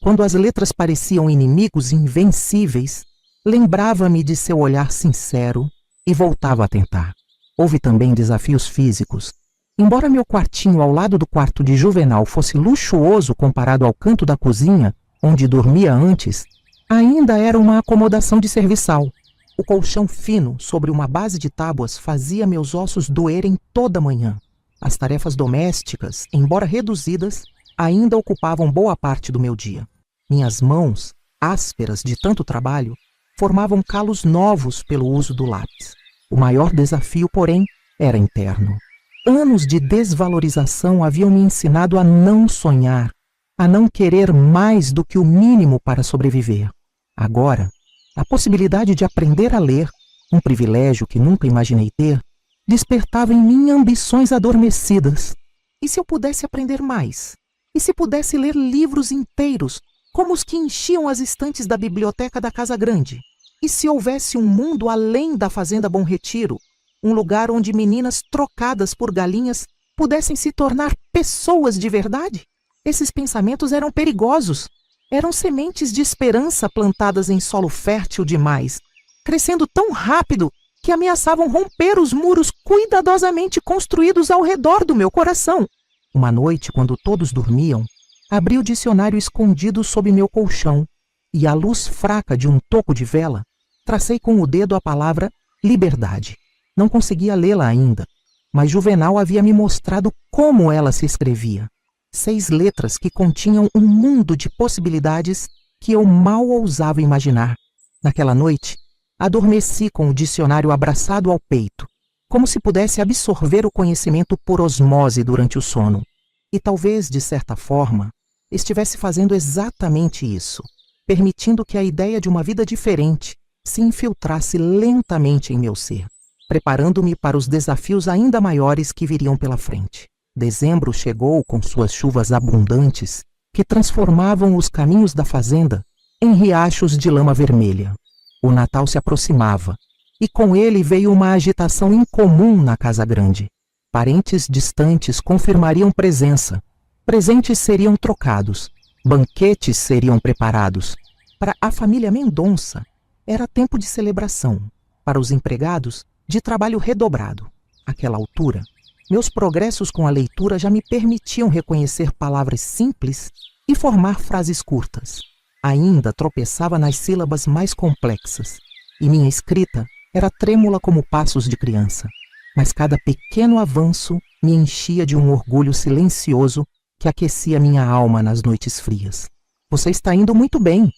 quando as letras pareciam inimigos invencíveis, lembrava-me de seu olhar sincero e voltava a tentar. Houve também desafios físicos. Embora meu quartinho ao lado do quarto de Juvenal fosse luxuoso comparado ao canto da cozinha, onde dormia antes, ainda era uma acomodação de serviçal. O colchão fino sobre uma base de tábuas fazia meus ossos doerem toda manhã. As tarefas domésticas, embora reduzidas, ainda ocupavam boa parte do meu dia. Minhas mãos, ásperas de tanto trabalho, formavam calos novos pelo uso do lápis. O maior desafio, porém, era interno. Anos de desvalorização haviam me ensinado a não sonhar, a não querer mais do que o mínimo para sobreviver. Agora, a possibilidade de aprender a ler, um privilégio que nunca imaginei ter, despertava em mim ambições adormecidas. E se eu pudesse aprender mais? E se pudesse ler livros inteiros, como os que enchiam as estantes da biblioteca da Casa Grande. E se houvesse um mundo além da Fazenda Bom Retiro, um lugar onde meninas trocadas por galinhas pudessem se tornar pessoas de verdade? Esses pensamentos eram perigosos. Eram sementes de esperança plantadas em solo fértil demais, crescendo tão rápido que ameaçavam romper os muros cuidadosamente construídos ao redor do meu coração. Uma noite, quando todos dormiam, abri o dicionário escondido sob meu colchão e, à luz fraca de um toco de vela, tracei com o dedo a palavra liberdade. Não conseguia lê-la ainda, mas Juvenal havia me mostrado como ela se escrevia. 6 letras que continham um mundo de possibilidades que eu mal ousava imaginar. Naquela noite, adormeci com o dicionário abraçado ao peito, como se pudesse absorver o conhecimento por osmose durante o sono. E talvez, de certa forma, estivesse fazendo exatamente isso, permitindo que a ideia de uma vida diferente se infiltrasse lentamente em meu ser, preparando-me para os desafios ainda maiores que viriam pela frente. Dezembro chegou com suas chuvas abundantes que transformavam os caminhos da fazenda em riachos de lama vermelha. O Natal se aproximava e com ele veio uma agitação incomum na Casa Grande. Parentes distantes confirmariam presença, presentes seriam trocados, banquetes seriam preparados. Para a família Mendonça, era tempo de celebração. Para os empregados, de trabalho redobrado. Àquela altura, meus progressos com a leitura já me permitiam reconhecer palavras simples e formar frases curtas. Ainda tropeçava nas sílabas mais complexas, e minha escrita era trêmula como passos de criança. Mas cada pequeno avanço me enchia de um orgulho silencioso que aquecia minha alma nas noites frias. Você está indo muito bem,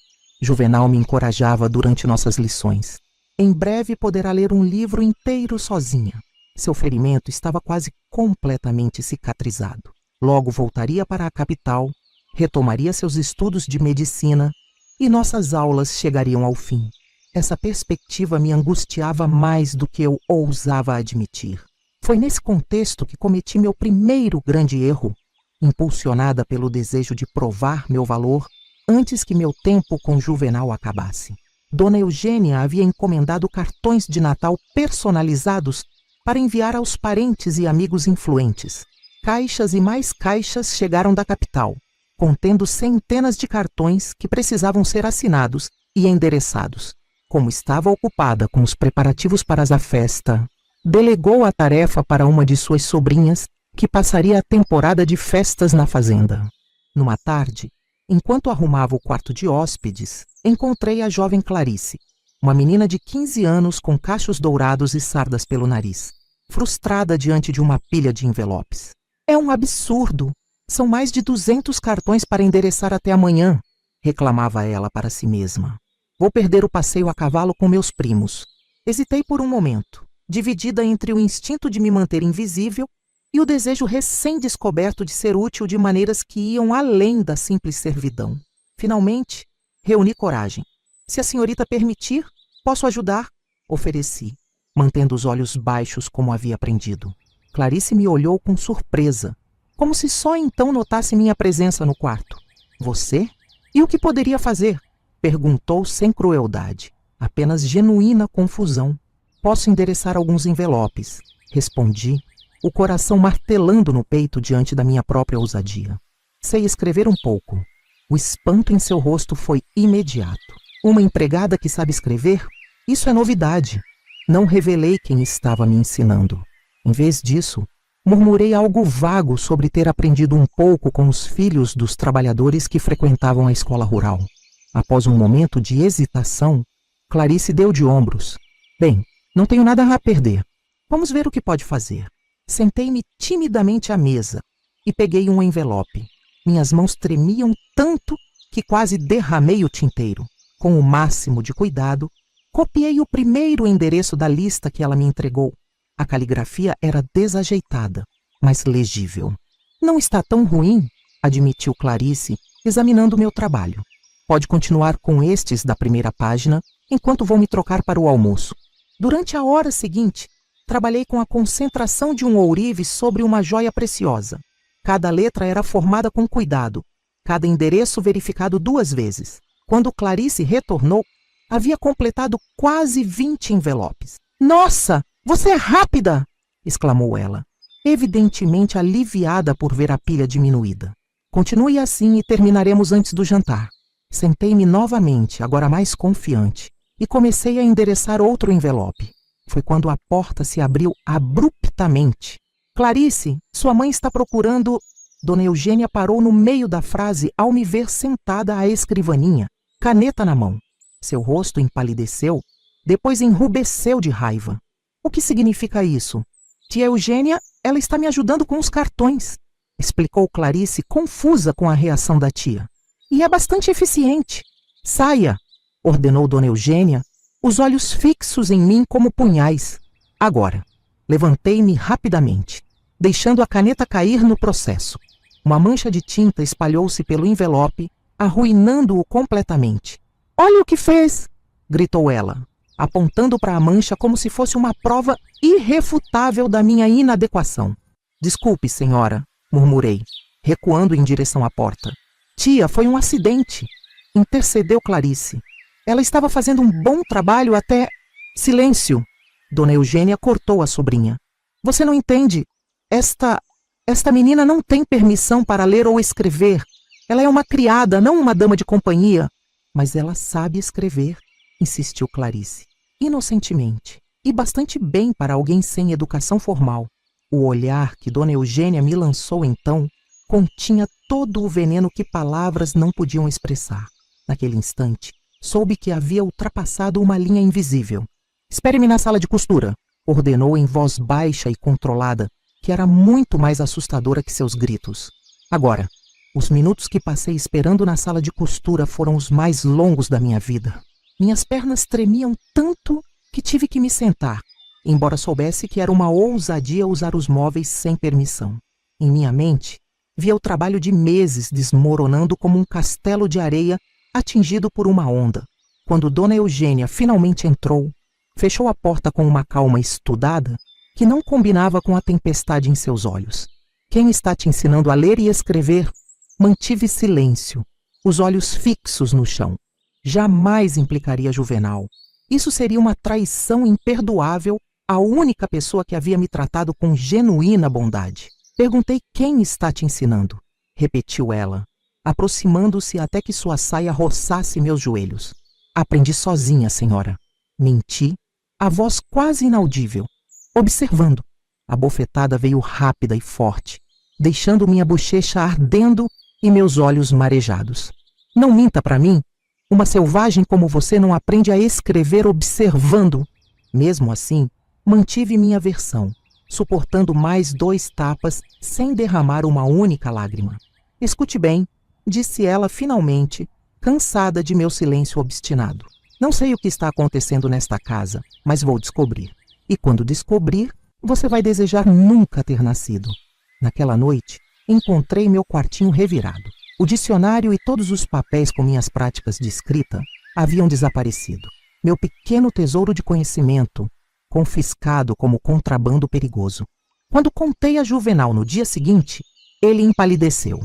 Juvenal me encorajava durante nossas lições. Em breve poderá ler um livro inteiro sozinha. Seu ferimento estava quase completamente cicatrizado. Logo voltaria para a capital, retomaria seus estudos de medicina e nossas aulas chegariam ao fim. Essa perspectiva me angustiava mais do que eu ousava admitir. Foi nesse contexto que cometi meu primeiro grande erro, impulsionada pelo desejo de provar meu valor antes que meu tempo com Juvenal acabasse. Dona Eugênia havia encomendado cartões de Natal personalizados para enviar aos parentes e amigos influentes. Caixas e mais caixas chegaram da capital, contendo centenas de cartões que precisavam ser assinados e endereçados. Como estava ocupada com os preparativos para a festa, delegou a tarefa para uma de suas sobrinhas, que passaria a temporada de festas na fazenda. Numa tarde, enquanto arrumava o quarto de hóspedes, encontrei a jovem Clarice, uma menina de 15 anos com cachos dourados e sardas pelo nariz, frustrada diante de uma pilha de envelopes. É um absurdo! São mais de 200 cartões para endereçar até amanhã, reclamava ela para si mesma. Vou perder o passeio a cavalo com meus primos. Hesitei por um momento, dividida entre o instinto de me manter invisível e o desejo recém-descoberto de ser útil de maneiras que iam além da simples servidão. Finalmente, reuni coragem. Se a senhorita permitir, posso ajudar? Ofereci, mantendo os olhos baixos como havia aprendido. Clarice me olhou com surpresa, como se só então notasse minha presença no quarto. Você? E o que poderia fazer? Perguntou sem crueldade, apenas genuína confusão. Posso endereçar alguns envelopes, respondi, o coração martelando no peito diante da minha própria ousadia. Sei escrever um pouco. O espanto em seu rosto foi imediato. Uma empregada que sabe escrever? Isso é novidade. Não revelei quem estava me ensinando. Em vez disso, murmurei algo vago sobre ter aprendido um pouco com os filhos dos trabalhadores que frequentavam a escola rural. Após um momento de hesitação, Clarice deu de ombros. Bem, não tenho nada a perder. Vamos ver o que pode fazer. Sentei-me timidamente à mesa e peguei um envelope. Minhas mãos tremiam tanto que quase derramei o tinteiro. Com o máximo de cuidado, copiei o primeiro endereço da lista que ela me entregou. A caligrafia era desajeitada, mas legível. Não está tão ruim, admitiu Clarice, examinando meu trabalho. Pode continuar com estes da primeira página, enquanto vou me trocar para o almoço. Durante a hora seguinte, trabalhei com a concentração de um ourive sobre uma joia preciosa. Cada letra era formada com cuidado. cada endereço verificado 2 vezes. Quando Clarice retornou, havia completado quase 20 envelopes. "Nossa, você é rápida!" exclamou ela, evidentemente aliviada por ver a pilha diminuída. "Continue assim e terminaremos antes do jantar." Sentei-me novamente, agora mais confiante, e comecei a endereçar outro envelope. Foi quando a porta se abriu abruptamente. "Clarice, sua mãe está procurando..." Dona Eugênia parou no meio da frase ao me ver sentada à escrivaninha, caneta na mão. Seu rosto empalideceu, depois enrubesceu de raiva. "O que significa isso?" "Tia Eugênia, ela está me ajudando com os cartões", explicou Clarice, confusa com a reação da tia. "E é bastante eficiente." "Saia", ordenou Dona Eugênia, os olhos fixos em mim como punhais. Agora, levantei-me rapidamente, deixando a caneta cair no processo. Uma mancha de tinta espalhou-se pelo envelope, arruinando-o completamente. "Olha o que fez!" gritou ela, apontando para a mancha como se fosse uma prova irrefutável da minha inadequação. "Desculpe, senhora", murmurei, recuando em direção à porta. "Tia, foi um acidente", intercedeu Clarice. "Ela estava fazendo um bom trabalho até..." "Silêncio!" Dona Eugênia cortou a sobrinha. "Você não entende. Esta menina não tem permissão para ler ou escrever. Ela é uma criada, não uma dama de companhia." "Mas ela sabe escrever", insistiu Clarice, inocentemente, e bastante bem para alguém sem educação formal. O olhar que Dona Eugênia me lançou então continha todo o veneno que palavras não podiam expressar. Naquele instante, soube que havia ultrapassado uma linha invisível. "Espere-me na sala de costura", ordenou em voz baixa e controlada, que era muito mais assustadora que seus gritos. Agora, os minutos que passei esperando na sala de costura foram os mais longos da minha vida. Minhas pernas tremiam tanto que tive que me sentar, embora soubesse que era uma ousadia usar os móveis sem permissão. Em minha mente, via o trabalho de meses desmoronando como um castelo de areia atingido por uma onda. Quando Dona Eugênia finalmente entrou, fechou a porta com uma calma estudada que não combinava com a tempestade em seus olhos. "Quem está te ensinando a ler e escrever?" Mantive silêncio, os olhos fixos no chão. Jamais implicaria Juvenal. Isso seria uma traição imperdoável à única pessoa que havia me tratado com genuína bondade. "Perguntei quem está te ensinando", repetiu ela, aproximando-se até que sua saia roçasse meus joelhos. "Aprendi sozinha, senhora." Menti, a voz quase inaudível. "Observando." A bofetada veio rápida e forte, deixando minha bochecha ardendo e meus olhos marejados. "Não minta para mim. Uma selvagem como você não aprende a escrever observando." Mesmo assim, mantive minha versão, suportando mais 2 tapas sem derramar uma única lágrima. "Escute bem", disse ela finalmente, cansada de meu silêncio obstinado. "Não sei o que está acontecendo nesta casa, mas vou descobrir. E quando descobrir, você vai desejar nunca ter nascido." Naquela noite, encontrei meu quartinho revirado. O dicionário e todos os papéis com minhas práticas de escrita haviam desaparecido. Meu pequeno tesouro de conhecimento, confiscado como contrabando perigoso. Quando contei a Juvenal no dia seguinte, ele empalideceu.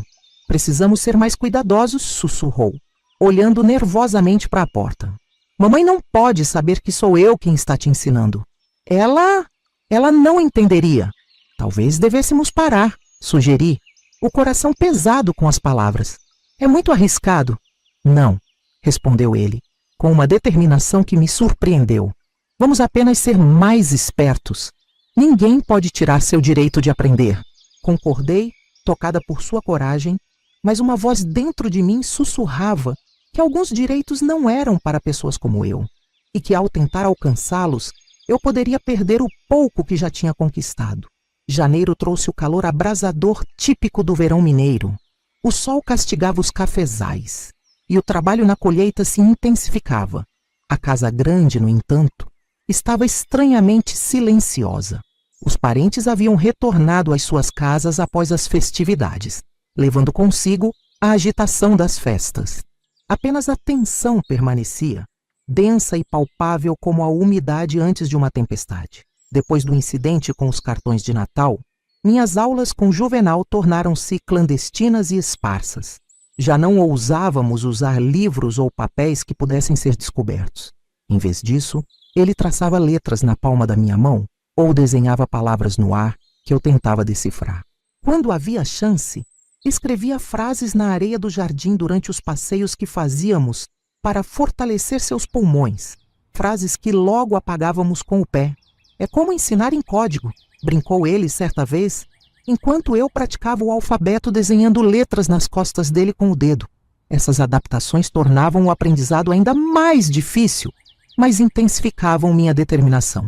"Precisamos ser mais cuidadosos", sussurrou, olhando nervosamente para a porta. "Mamãe não pode saber que sou eu quem está te ensinando. Ela não entenderia." "Talvez devêssemos parar", sugeri, o coração pesado com as palavras. "É muito arriscado." "Não", respondeu ele, com uma determinação que me surpreendeu. "Vamos apenas ser mais espertos. Ninguém pode tirar seu direito de aprender." Concordei, tocada por sua coragem, mas uma voz dentro de mim sussurrava que alguns direitos não eram para pessoas como eu, e que ao tentar alcançá-los, eu poderia perder o pouco que já tinha conquistado. Janeiro trouxe o calor abrasador típico do verão mineiro. O sol castigava os cafezais, e o trabalho na colheita se intensificava. A casa grande, no entanto, estava estranhamente silenciosa. Os parentes haviam retornado às suas casas após as festividades, levando consigo a agitação das festas. Apenas a tensão permanecia, densa e palpável como a umidade antes de uma tempestade. Depois do incidente com os cartões de Natal, minhas aulas com Juvenal tornaram-se clandestinas e esparsas. Já não ousávamos usar livros ou papéis que pudessem ser descobertos. Em vez disso, ele traçava letras na palma da minha mão ou desenhava palavras no ar que eu tentava decifrar. Quando havia chance, escrevia frases na areia do jardim durante os passeios que fazíamos para fortalecer seus pulmões, frases que logo apagávamos com o pé. É como ensinar em código, brincou ele certa vez, enquanto eu praticava o alfabeto desenhando letras nas costas dele com o dedo. Essas adaptações tornavam o aprendizado ainda mais difícil, mas intensificavam minha determinação.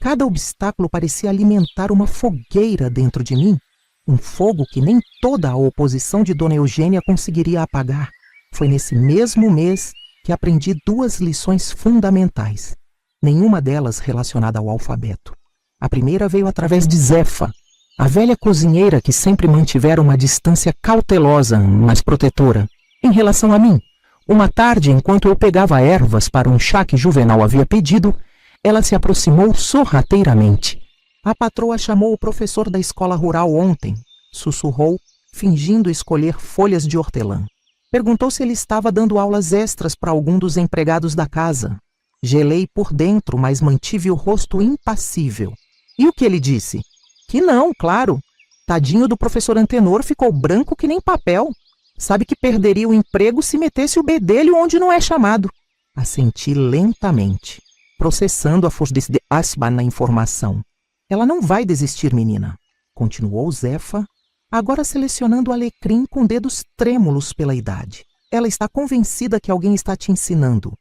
Cada obstáculo parecia alimentar uma fogueira dentro de mim, um fogo que nem toda a oposição de Dona Eugênia conseguiria apagar. Foi nesse mesmo mês que aprendi 2 lições fundamentais, nenhuma delas relacionada ao alfabeto. A primeira veio através de Zefa, a velha cozinheira que sempre mantivera uma distância cautelosa, mas protetora, em relação a mim. Uma tarde, enquanto eu pegava ervas para um chá que Juvenal havia pedido, ela se aproximou sorrateiramente. A patroa chamou o professor da escola rural ontem, sussurrou, fingindo escolher folhas de hortelã. Perguntou se ele estava dando aulas extras para algum dos empregados da casa. Gelei por dentro, mas mantive o rosto impassível. E o que ele disse? Que não, claro. Tadinho do professor Antenor ficou branco que nem papel. Sabe que perderia o emprego se metesse o bedelho onde não é chamado. Assenti lentamente, processando a força de asba na informação. Ela não vai desistir, menina, continuou Zefa, agora selecionando o alecrim com dedos trêmulos pela idade. Ela está convencida que alguém está te ensinando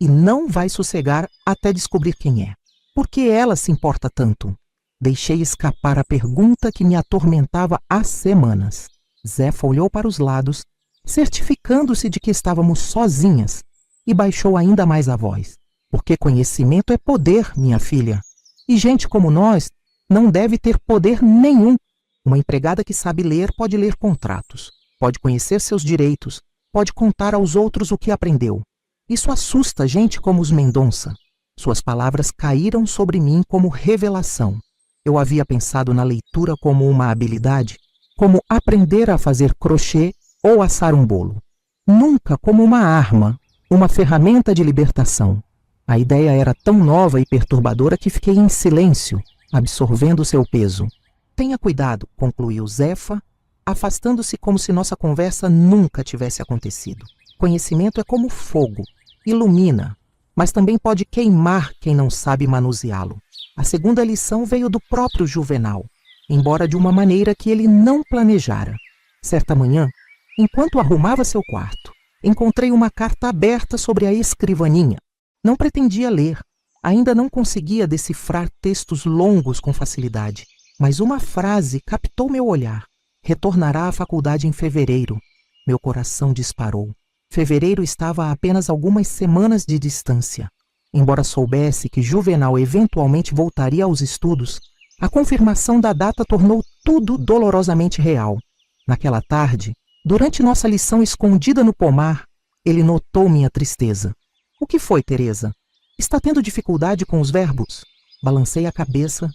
e não vai sossegar até descobrir quem é. Por que ela se importa tanto? Deixei escapar a pergunta que me atormentava há semanas. Zefa olhou para os lados, certificando-se de que estávamos sozinhas, e baixou ainda mais a voz. Porque conhecimento é poder, minha filha. E gente como nós não deve ter poder nenhum. Uma empregada que sabe ler pode ler contratos, pode conhecer seus direitos, pode contar aos outros o que aprendeu. Isso assusta gente como os Mendonça. Suas palavras caíram sobre mim como revelação. Eu havia pensado na leitura como uma habilidade, como aprender a fazer crochê ou assar um bolo. Nunca como uma arma, uma ferramenta de libertação. A ideia era tão nova e perturbadora que fiquei em silêncio, absorvendo seu peso. Tenha cuidado, concluiu Zefa, afastando-se como se nossa conversa nunca tivesse acontecido. Conhecimento é como fogo, ilumina, mas também pode queimar quem não sabe manuseá-lo. A segunda lição veio do próprio Juvenal, embora de uma maneira que ele não planejara. Certa manhã, enquanto arrumava seu quarto, encontrei uma carta aberta sobre a escrivaninha. Não pretendia ler, ainda não conseguia decifrar textos longos com facilidade, mas uma frase captou meu olhar. Retornará à faculdade em fevereiro. Meu coração disparou. Fevereiro estava a apenas algumas semanas de distância. Embora soubesse que Juvenal eventualmente voltaria aos estudos, a confirmação da data tornou tudo dolorosamente real. Naquela tarde, durante nossa lição escondida no pomar, ele notou minha tristeza. O que foi, Teresa? Está tendo dificuldade com os verbos? Balancei a cabeça,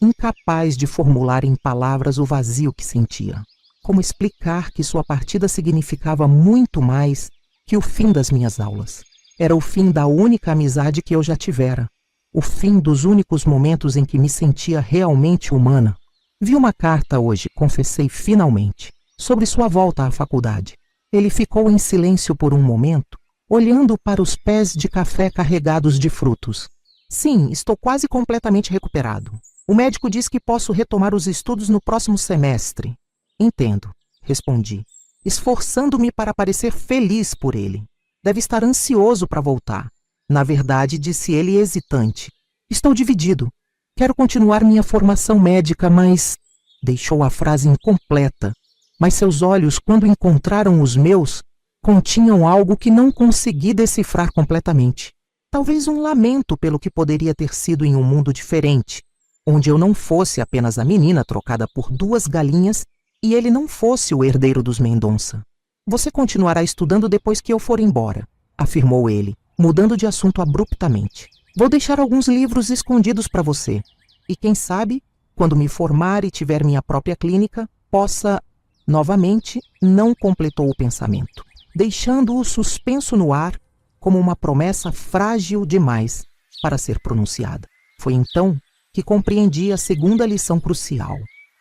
incapaz de formular em palavras o vazio que sentia. Como explicar que sua partida significava muito mais que o fim das minhas aulas? Era o fim da única amizade que eu já tivera. O fim dos únicos momentos em que me sentia realmente humana. Vi uma carta hoje, confessei finalmente, sobre sua volta à faculdade. Ele ficou em silêncio por um momento, olhando para os pés de café carregados de frutos. Sim, estou quase completamente recuperado. O médico diz que posso retomar os estudos no próximo semestre. Entendo, respondi, esforçando-me para parecer feliz por ele. Deve estar ansioso para voltar. Na verdade, disse ele hesitante. Estou dividido. Quero continuar minha formação médica, mas... Deixou a frase incompleta. Mas seus olhos, quando encontraram os meus, continham algo que não consegui decifrar completamente. Talvez um lamento pelo que poderia ter sido em um mundo diferente, onde eu não fosse apenas a menina trocada por 2 galinhas e ele não fosse o herdeiro dos Mendonça. Você continuará estudando depois que eu for embora, afirmou ele, mudando de assunto abruptamente. Vou deixar alguns livros escondidos para você. E quem sabe, quando me formar e tiver minha própria clínica, possa... Novamente, não completou o pensamento. deixando-o suspenso no ar como uma promessa frágil demais para ser pronunciada. Foi então que compreendi a segunda lição crucial.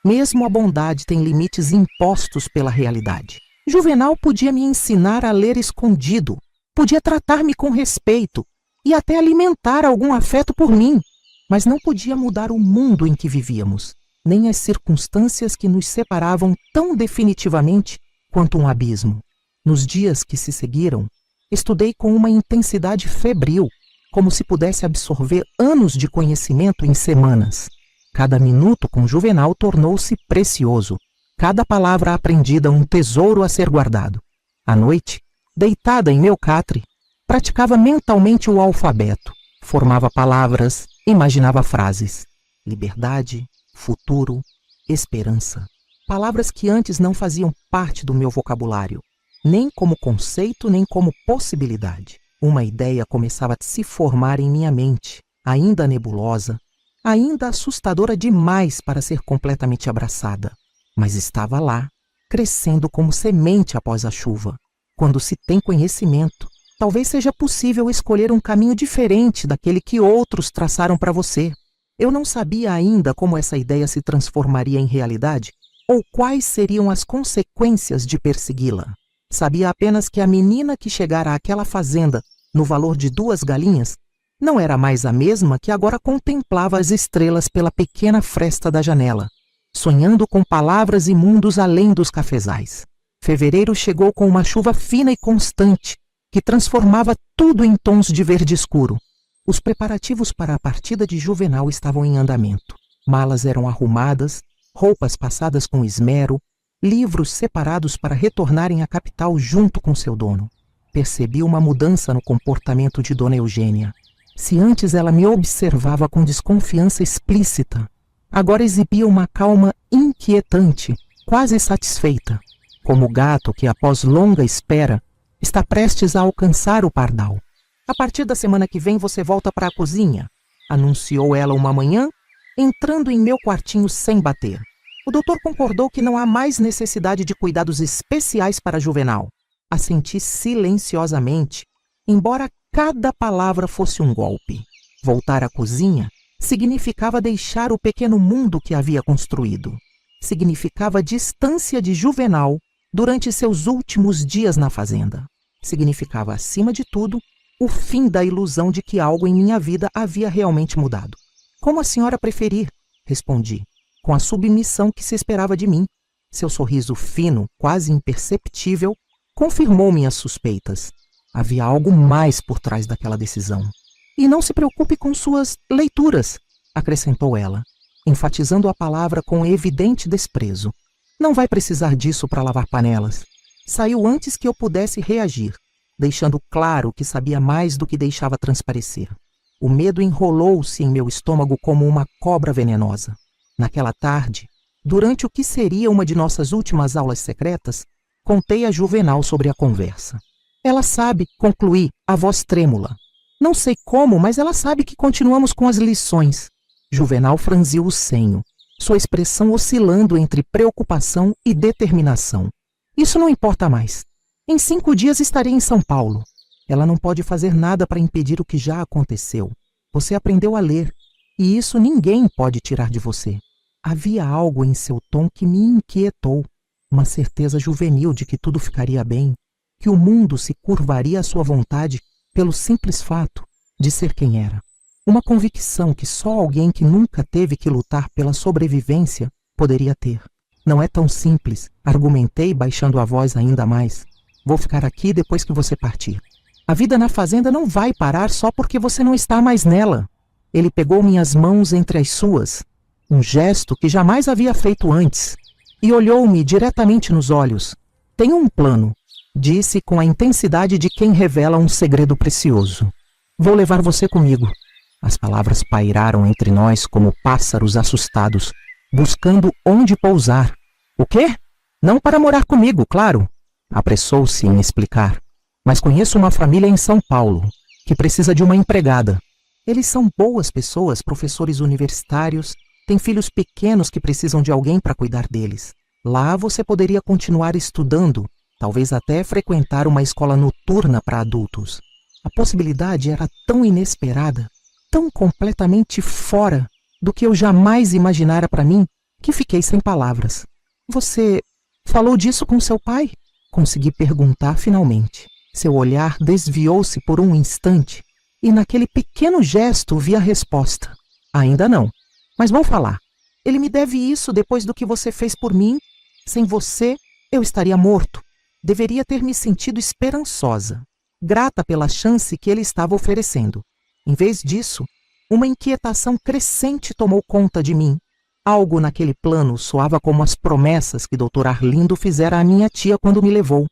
Mesmo a bondade tem limites impostos pela realidade. Juvenal podia me ensinar a ler escondido, podia tratar-me com respeito e até alimentar algum afeto por mim, mas não podia mudar o mundo em que vivíamos, nem as circunstâncias que nos separavam tão definitivamente quanto um abismo. Nos dias que se seguiram, estudei com uma intensidade febril, como se pudesse absorver anos de conhecimento em semanas. Cada minuto com Juvenal tornou-se precioso, cada palavra aprendida um tesouro a ser guardado. À noite, deitada em meu catre, praticava mentalmente o alfabeto, formava palavras, imaginava frases. Liberdade, futuro, esperança. Palavras que antes não faziam parte do meu vocabulário, nem como conceito, nem como possibilidade. Uma ideia começava a se formar em minha mente, ainda nebulosa, ainda assustadora demais para ser completamente abraçada. Mas estava lá, crescendo como semente após a chuva. Quando se tem conhecimento, talvez seja possível escolher um caminho diferente daquele que outros traçaram para você. Eu não sabia ainda como essa ideia se transformaria em realidade ou quais seriam as consequências de persegui-la. Sabia apenas que a menina que chegara àquela fazenda no valor de 2 galinhas não era mais a mesma que agora contemplava as estrelas pela pequena fresta da janela, sonhando com palavras e mundos além dos cafezais. Fevereiro chegou com uma chuva fina e constante, que transformava tudo em tons de verde escuro. Os preparativos para a partida de Juvenal estavam em andamento. Malas eram arrumadas, roupas passadas com esmero, livros separados para retornarem à capital junto com seu dono. Percebi uma mudança no comportamento de Dona Eugênia. Se antes ela me observava com desconfiança explícita, agora exibia uma calma inquietante, quase satisfeita, como o gato que, após longa espera, está prestes a alcançar o pardal. A partir da semana que vem você volta para a cozinha, anunciou ela uma manhã, entrando em meu quartinho sem bater. O doutor concordou que não há mais necessidade de cuidados especiais para Juvenal. Assenti silenciosamente, embora cada palavra fosse um golpe. Voltar à cozinha significava deixar o pequeno mundo que havia construído. Significava distância de Juvenal durante seus últimos dias na fazenda. Significava, acima de tudo, o fim da ilusão de que algo em minha vida havia realmente mudado. Como a senhora preferir, respondi, com a submissão que se esperava de mim. Seu sorriso fino, quase imperceptível, confirmou minhas suspeitas. Havia algo mais por trás daquela decisão. E não se preocupe com suas leituras, acrescentou ela, enfatizando a palavra com evidente desprezo. Não vai precisar disso para lavar panelas. Saiu antes que eu pudesse reagir, deixando claro que sabia mais do que deixava transparecer. O medo enrolou-se em meu estômago como uma cobra venenosa. Naquela tarde, durante o que seria uma de nossas últimas aulas secretas, contei a Juvenal sobre a conversa. Ela sabe, concluí, a voz trêmula. Não sei como, mas ela sabe que continuamos com as lições. Juvenal franziu o senho, sua expressão oscilando entre preocupação e determinação. Isso não importa mais. Em 5 dias estarei em São Paulo. Ela não pode fazer nada para impedir o que já aconteceu. Você aprendeu a ler, e isso ninguém pode tirar de você. Havia algo em seu tom que me inquietou, uma certeza juvenil de que tudo ficaria bem, que o mundo se curvaria à sua vontade pelo simples fato de ser quem era. Uma convicção que só alguém que nunca teve que lutar pela sobrevivência poderia ter. Não é tão simples, argumentei baixando a voz ainda mais. Vou ficar aqui depois que você partir. A vida na fazenda não vai parar só porque você não está mais nela. Ele pegou minhas mãos entre as suas, um gesto que jamais havia feito antes, e olhou-me diretamente nos olhos. Tenho um plano, disse com a intensidade de quem revela um segredo precioso. Vou levar você comigo. As palavras pairaram entre nós como pássaros assustados, buscando onde pousar. O quê? Não para morar comigo, claro. Apressou-se em explicar. Mas conheço uma família em São Paulo, que precisa de uma empregada. Eles são boas pessoas, professores universitários, têm filhos pequenos que precisam de alguém para cuidar deles. Lá você poderia continuar estudando talvez até frequentar uma escola noturna para adultos. A possibilidade era tão inesperada, tão completamente fora do que eu jamais imaginara para mim, que fiquei sem palavras. Você falou disso com seu pai? Consegui perguntar finalmente. Seu olhar desviou-se por um instante e naquele pequeno gesto vi a resposta. Ainda não, mas vou falar. Ele me deve isso depois do que você fez por mim. Sem você, eu estaria morto. Deveria ter me sentido esperançosa, grata pela chance que ele estava oferecendo. Em vez disso, uma inquietação crescente tomou conta de mim. Algo naquele plano soava como as promessas que Dr. Arlindo fizera à minha tia quando me levou.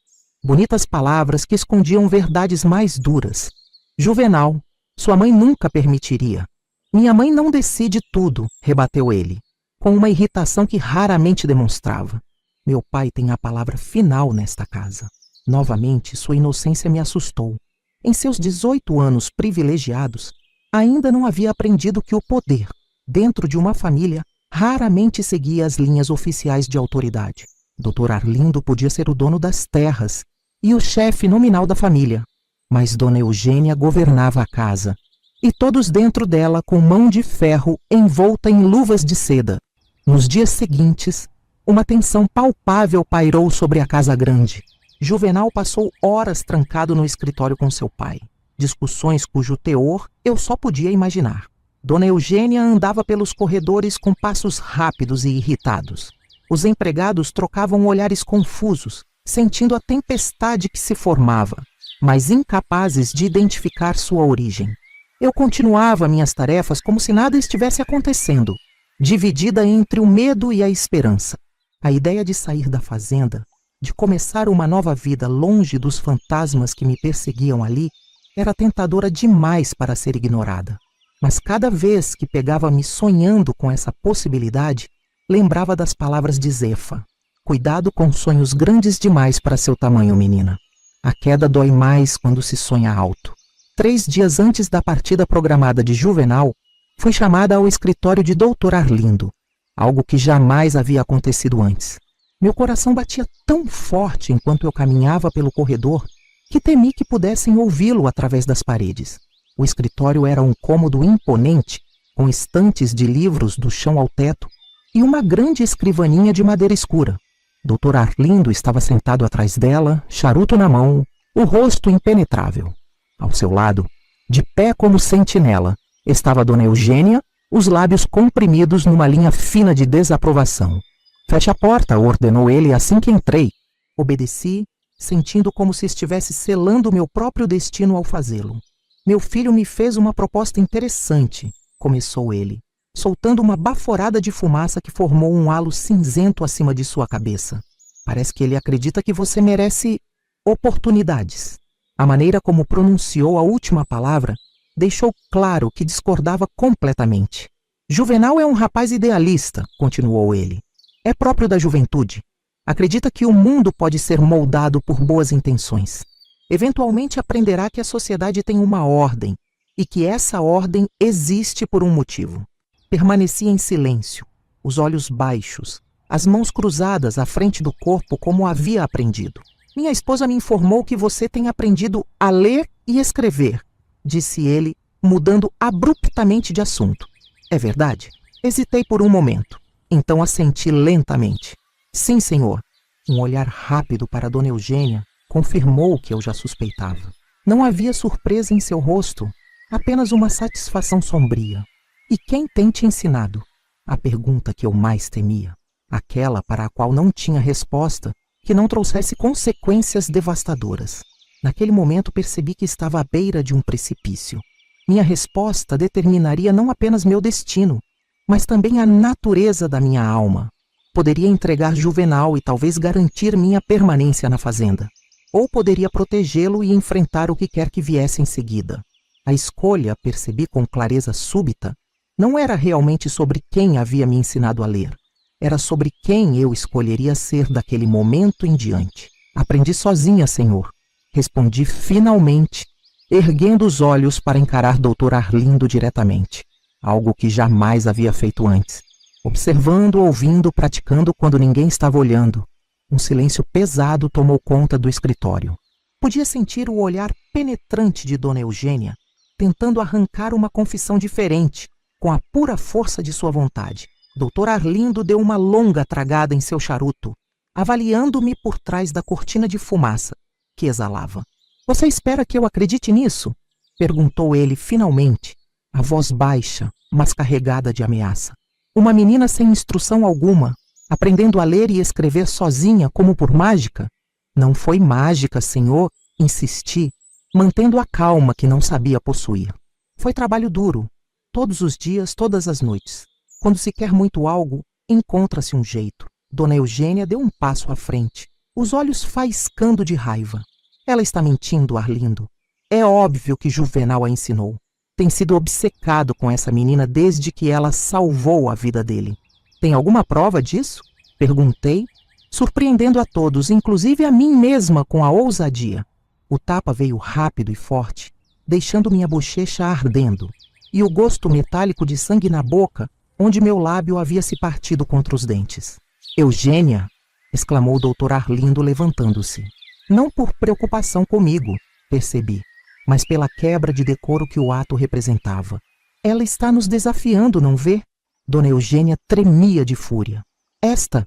Bonitas palavras que escondiam verdades mais duras. Juvenal, sua mãe nunca permitiria. Minha mãe não decide tudo, rebateu ele, com uma irritação que raramente demonstrava. Meu pai tem a palavra final nesta casa. Novamente, sua inocência me assustou. Em seus 18 anos privilegiados, ainda não havia aprendido que o poder, dentro de uma família, raramente seguia as linhas oficiais de autoridade. Dr. Arlindo podia ser o dono das terras e o chefe nominal da família, mas Dona Eugênia governava a casa, e todos dentro dela com mão de ferro envolta em luvas de seda. Nos dias seguintes, uma tensão palpável pairou sobre a casa grande. Juvenal passou horas trancado no escritório com seu pai. Discussões cujo teor eu só podia imaginar. Dona Eugênia andava pelos corredores com passos rápidos e irritados. Os empregados trocavam olhares confusos, sentindo a tempestade que se formava, mas incapazes de identificar sua origem. Eu continuava minhas tarefas como se nada estivesse acontecendo, dividida entre o medo e a esperança. A ideia de sair da fazenda, de começar uma nova vida longe dos fantasmas que me perseguiam ali, era tentadora demais para ser ignorada. Mas cada vez que pegava-me sonhando com essa possibilidade, lembrava das palavras de Zefa. Cuidado com sonhos grandes demais para seu tamanho, menina. A queda dói mais quando se sonha alto. 3 dias antes da partida programada de Juvenal, fui chamada ao escritório de Dr. Arlindo, algo que jamais havia acontecido antes. Meu coração batia tão forte enquanto eu caminhava pelo corredor que temi que pudessem ouvi-lo através das paredes. O escritório era um cômodo imponente, com estantes de livros do chão ao teto e uma grande escrivaninha de madeira escura. Dr. Arlindo estava sentado atrás dela, charuto na mão, o rosto impenetrável. Ao seu lado, de pé como sentinela, estava Dona Eugênia, os lábios comprimidos numa linha fina de desaprovação. Feche a porta, ordenou ele assim que entrei. Obedeci, sentindo como se estivesse selando meu próprio destino ao fazê-lo. Meu filho me fez uma proposta interessante, começou ele, soltando uma baforada de fumaça que formou um halo cinzento acima de sua cabeça. Parece que ele acredita que você merece oportunidades. A maneira como pronunciou a última palavra deixou claro que discordava completamente. Juvenal é um rapaz idealista, continuou ele. É próprio da juventude. Acredita que o mundo pode ser moldado por boas intenções. Eventualmente aprenderá que a sociedade tem uma ordem e que essa ordem existe por um motivo. Permanecia em silêncio, os olhos baixos, as mãos cruzadas à frente do corpo como havia aprendido. Minha esposa me informou que você tem aprendido a ler e escrever, disse ele, mudando abruptamente de assunto. É verdade? Hesitei por um momento, então assenti lentamente. Sim, senhor. Um olhar rápido para Dona Eugênia confirmou o que eu já suspeitava. Não havia surpresa em seu rosto, apenas uma satisfação sombria. E quem tem te ensinado? A pergunta que eu mais temia. Aquela para a qual não tinha resposta, que não trouxesse consequências devastadoras. Naquele momento percebi que estava à beira de um precipício. Minha resposta determinaria não apenas meu destino, mas também a natureza da minha alma. Poderia entregar Juvenal e talvez garantir minha permanência na fazenda. Ou poderia protegê-lo e enfrentar o que quer que viesse em seguida. A escolha, percebi com clareza súbita, não era realmente sobre quem havia me ensinado a ler. Era sobre quem eu escolheria ser daquele momento em diante. Aprendi sozinha, senhor. Respondi finalmente, erguendo os olhos para encarar Dr. Arlindo diretamente. Algo que jamais havia feito antes. Observando, ouvindo, praticando quando ninguém estava olhando. Um silêncio pesado tomou conta do escritório. Podia sentir o olhar penetrante de Dona Eugênia, tentando arrancar uma confissão diferente, com a pura força de sua vontade. Dr. Arlindo deu uma longa tragada em seu charuto, avaliando-me por trás da cortina de fumaça que exalava. Você espera que eu acredite nisso? Perguntou ele finalmente, a voz baixa, mas carregada de ameaça. Uma menina sem instrução alguma, aprendendo a ler e escrever sozinha como por mágica? Não foi mágica, senhor, insisti, mantendo a calma que não sabia possuir. Foi trabalho duro, todos os dias, todas as noites. Quando se quer muito algo, encontra-se um jeito. Dona Eugênia deu um passo à frente, os olhos faiscando de raiva. Ela está mentindo, Arlindo. É óbvio que Juvenal a ensinou. Tem sido obcecado com essa menina desde que ela salvou a vida dele. Tem alguma prova disso? Perguntei, surpreendendo a todos, inclusive a mim mesma com a ousadia. O tapa veio rápido e forte, deixando minha bochecha ardendo, e o gosto metálico de sangue na boca, onde meu lábio havia se partido contra os dentes. Eugênia! Exclamou o Dr. Arlindo levantando-se. Não por preocupação comigo, percebi, mas pela quebra de decoro que o ato representava. Ela está nos desafiando, não vê? Dona Eugênia tremia de fúria. Esta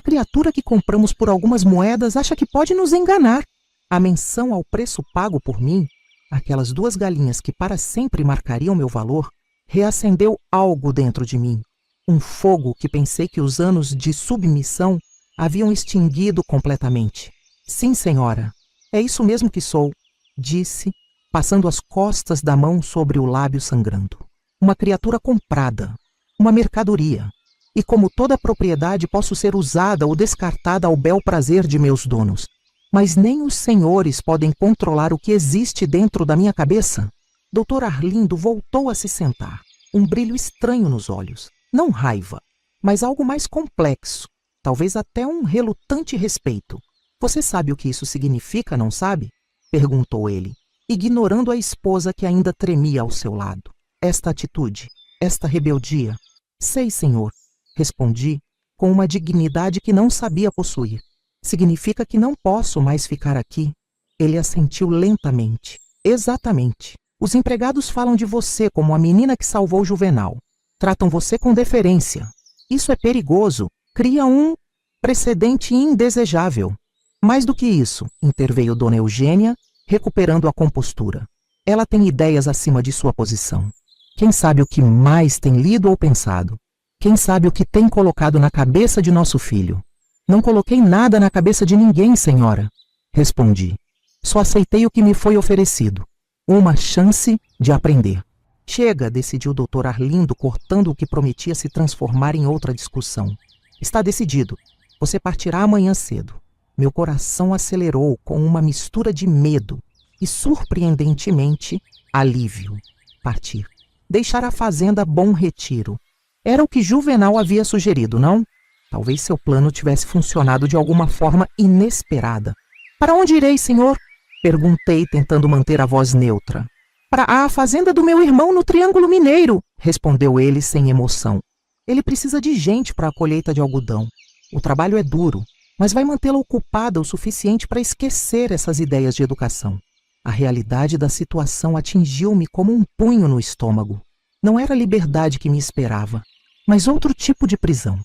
criatura que compramos por algumas moedas acha que pode nos enganar. A menção ao preço pago por mim, aquelas 2 galinhas que para sempre marcariam meu valor, reacendeu algo dentro de mim. Um fogo que pensei que os anos de submissão haviam extinguido completamente. Sim, senhora, é isso mesmo que sou, disse, passando as costas da mão sobre o lábio sangrando. Uma criatura comprada, uma mercadoria, e como toda propriedade posso ser usada ou descartada ao bel prazer de meus donos. Mas nem os senhores podem controlar o que existe dentro da minha cabeça. Dr. Arlindo voltou a se sentar, um brilho estranho nos olhos. Não raiva, mas algo mais complexo, talvez até um relutante respeito. Você sabe o que isso significa, não sabe? Perguntou ele, ignorando a esposa que ainda tremia ao seu lado. Esta atitude, esta rebeldia. Sei, senhor, respondi, com uma dignidade que não sabia possuir. Significa que não posso mais ficar aqui. Ele assentiu lentamente. Exatamente. Os empregados falam de você como a menina que salvou Juvenal. Tratam você com deferência. Isso é perigoso. Cria um precedente indesejável. Mais do que isso, interveio Dona Eugênia, recuperando a compostura. Ela tem ideias acima de sua posição. Quem sabe o que mais tem lido ou pensado? Quem sabe o que tem colocado na cabeça de nosso filho? Não coloquei nada na cabeça de ninguém, senhora, respondi. Só aceitei o que me foi oferecido. Uma chance de aprender. Chega, decidiu o Dr. Arlindo, cortando o que prometia se transformar em outra discussão. Está decidido. Você partirá amanhã cedo. Meu coração acelerou com uma mistura de medo e, surpreendentemente, alívio. Partir. Deixar a fazenda Bom Retiro. Era o que Juvenal havia sugerido, não? Talvez seu plano tivesse funcionado de alguma forma inesperada. Para onde irei, senhor? Perguntei, tentando manter a voz neutra. Para a fazenda do meu irmão no Triângulo Mineiro, respondeu ele sem emoção. Ele precisa de gente para a colheita de algodão. O trabalho é duro, mas vai mantê-la ocupada o suficiente para esquecer essas ideias de educação. A realidade da situação atingiu-me como um punho no estômago. Não era a liberdade que me esperava, mas outro tipo de prisão.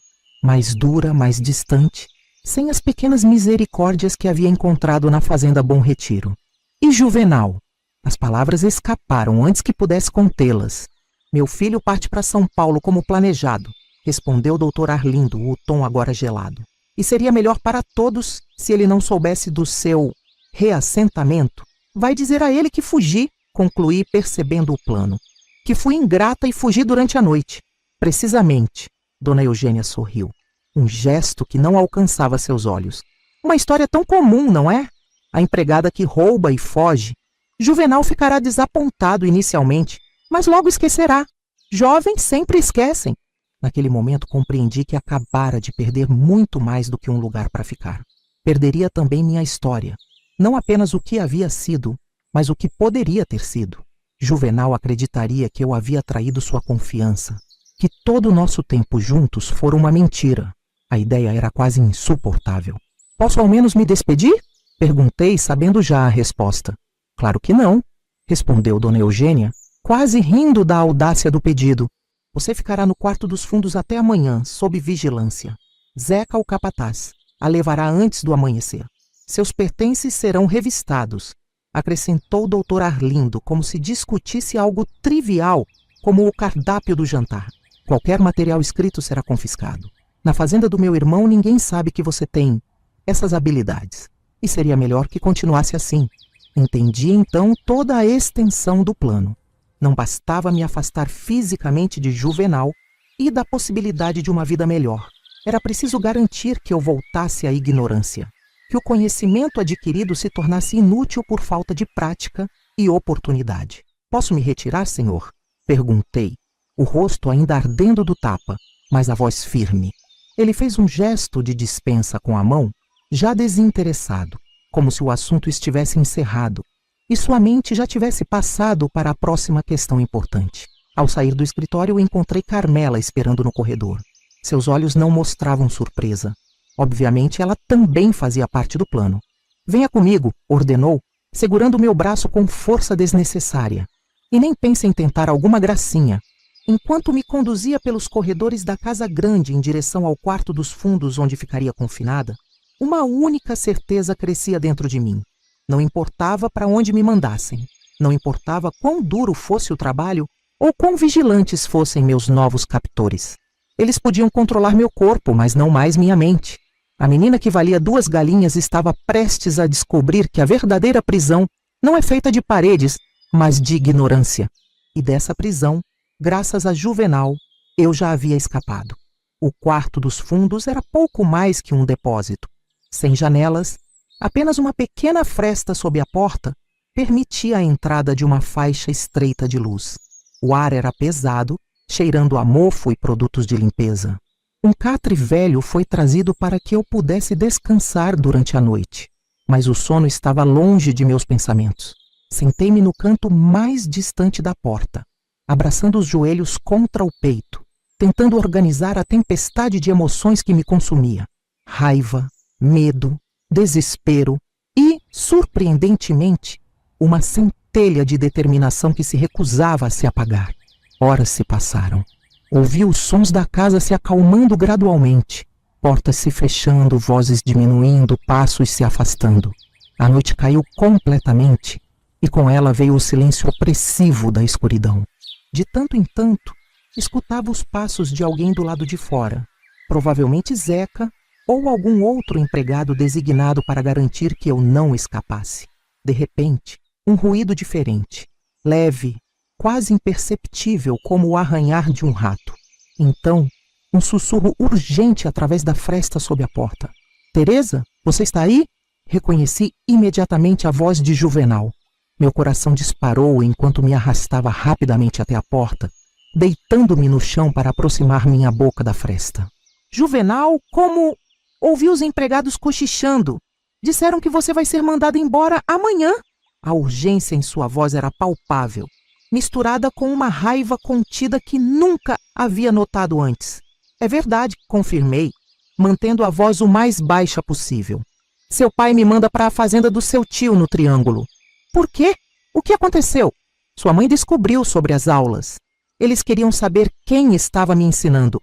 Mais dura, mais distante, sem as pequenas misericórdias que havia encontrado na fazenda Bom Retiro. E Juvenal? As palavras escaparam antes que pudesse contê-las. Meu filho parte para São Paulo como planejado, respondeu o Dr. Arlindo, o tom agora gelado. E seria melhor para todos se ele não soubesse do seu reassentamento. Vai dizer a ele que fugi, concluí percebendo o plano. Que fui ingrata e fugi durante a noite. Precisamente, Dona Eugênia sorriu. Um gesto que não alcançava seus olhos. Uma história tão comum, não é? A empregada que rouba e foge. Juvenal ficará desapontado inicialmente, mas logo esquecerá. Jovens sempre esquecem. Naquele momento compreendi que acabara de perder muito mais do que um lugar para ficar. Perderia também minha história. Não apenas o que havia sido, mas o que poderia ter sido. Juvenal acreditaria que eu havia traído sua confiança, que todo o nosso tempo juntos fora uma mentira. A ideia era quase insuportável. Posso ao menos me despedir? Perguntei, sabendo já a resposta. Claro que não, respondeu Dona Eugênia, quase rindo da audácia do pedido. Você ficará no quarto dos fundos até amanhã, sob vigilância. Zeca, o capataz, a levará antes do amanhecer. Seus pertences serão revistados, acrescentou o Dr. Arlindo, como se discutisse algo trivial, como o cardápio do jantar. Qualquer material escrito será confiscado. Na fazenda do meu irmão, ninguém sabe que você tem essas habilidades. E seria melhor que continuasse assim. Entendi então toda a extensão do plano. Não bastava me afastar fisicamente de Juvenal e da possibilidade de uma vida melhor. Era preciso garantir que eu voltasse à ignorância, que o conhecimento adquirido se tornasse inútil por falta de prática e oportunidade. Posso me retirar, senhor? Perguntei, o rosto ainda ardendo do tapa, mas a voz firme. Ele fez um gesto de dispensa com a mão, já desinteressado, como se o assunto estivesse encerrado, e sua mente já tivesse passado para a próxima questão importante. Ao sair do escritório, encontrei Carmela esperando no corredor. Seus olhos não mostravam surpresa. Obviamente, ela também fazia parte do plano. Venha comigo, ordenou, segurando meu braço com força desnecessária. E nem pense em tentar alguma gracinha. Enquanto me conduzia pelos corredores da casa grande em direção ao quarto dos fundos onde ficaria confinada, uma única certeza crescia dentro de mim. Não importava para onde me mandassem. Não importava quão duro fosse o trabalho ou quão vigilantes fossem meus novos captores. Eles podiam controlar meu corpo, mas não mais minha mente. A menina que valia 2 galinhas estava prestes a descobrir que a verdadeira prisão não é feita de paredes, mas de ignorância. E dessa prisão, graças a Juvenal, eu já havia escapado. O quarto dos fundos era pouco mais que um depósito. Sem janelas, apenas uma pequena fresta sob a porta permitia a entrada de uma faixa estreita de luz. O ar era pesado, cheirando a mofo e produtos de limpeza. Um catre velho foi trazido para que eu pudesse descansar durante a noite, mas o sono estava longe de meus pensamentos. Sentei-me no canto mais distante da porta, abraçando os joelhos contra o peito, tentando organizar a tempestade de emoções que me consumia. Raiva, medo, desespero e, surpreendentemente, uma centelha de determinação que se recusava a se apagar. Horas se passaram. Ouvi os sons da casa se acalmando gradualmente, portas se fechando, vozes diminuindo, passos se afastando. A noite caiu completamente e com ela veio o silêncio opressivo da escuridão. De tanto em tanto, escutava os passos de alguém do lado de fora, provavelmente Zeca ou algum outro empregado designado para garantir que eu não escapasse. De repente, um ruído diferente, leve, quase imperceptível como o arranhar de um rato. Então, um sussurro urgente através da fresta sob a porta. Teresa, você está aí? Reconheci imediatamente a voz de Juvenal. Meu coração disparou enquanto me arrastava rapidamente até a porta, deitando-me no chão para aproximar minha boca da fresta. Juvenal, como... Ouvi os empregados cochichando. Disseram que você vai ser mandado embora amanhã. A urgência em sua voz era palpável, misturada com uma raiva contida que nunca havia notado antes. É verdade, confirmei, mantendo a voz o mais baixa possível. Seu pai me manda para a fazenda do seu tio no Triângulo. Por quê? O que aconteceu? Sua mãe descobriu sobre as aulas. Eles queriam saber quem estava me ensinando.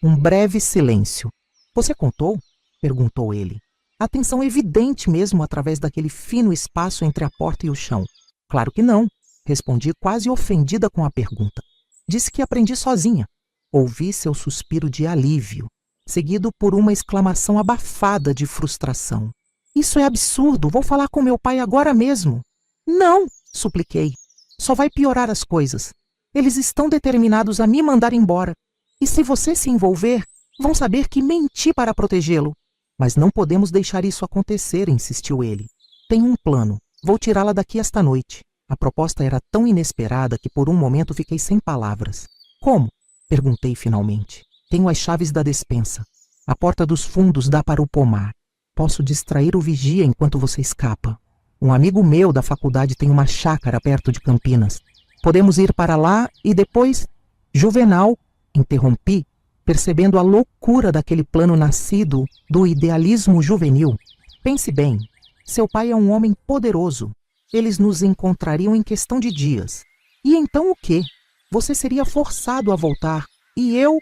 Um breve silêncio. Você contou? Perguntou ele. Atenção evidente mesmo através daquele fino espaço entre a porta e o chão. Claro que não, respondi quase ofendida com a pergunta. Disse que aprendi sozinha. Ouvi seu suspiro de alívio, seguido por uma exclamação abafada de frustração. Isso é absurdo, vou falar com meu pai agora mesmo. Não, supliquei. Só vai piorar as coisas. Eles estão determinados a me mandar embora. E se você se envolver, vão saber que menti para protegê-lo. Mas não podemos deixar isso acontecer, insistiu ele. Tenho um plano. Vou tirá-la daqui esta noite. A proposta era tão inesperada que por um momento fiquei sem palavras. Como? Perguntei finalmente. Tenho as chaves da despensa. A porta dos fundos dá para o pomar. Posso distrair o vigia enquanto você escapa. Um amigo meu da faculdade tem uma chácara perto de Campinas. Podemos ir para lá e depois... Juvenal, interrompi, percebendo a loucura daquele plano nascido do idealismo juvenil. Pense bem, seu pai é um homem poderoso. Eles nos encontrariam em questão de dias. E então o quê? Você seria forçado a voltar. E eu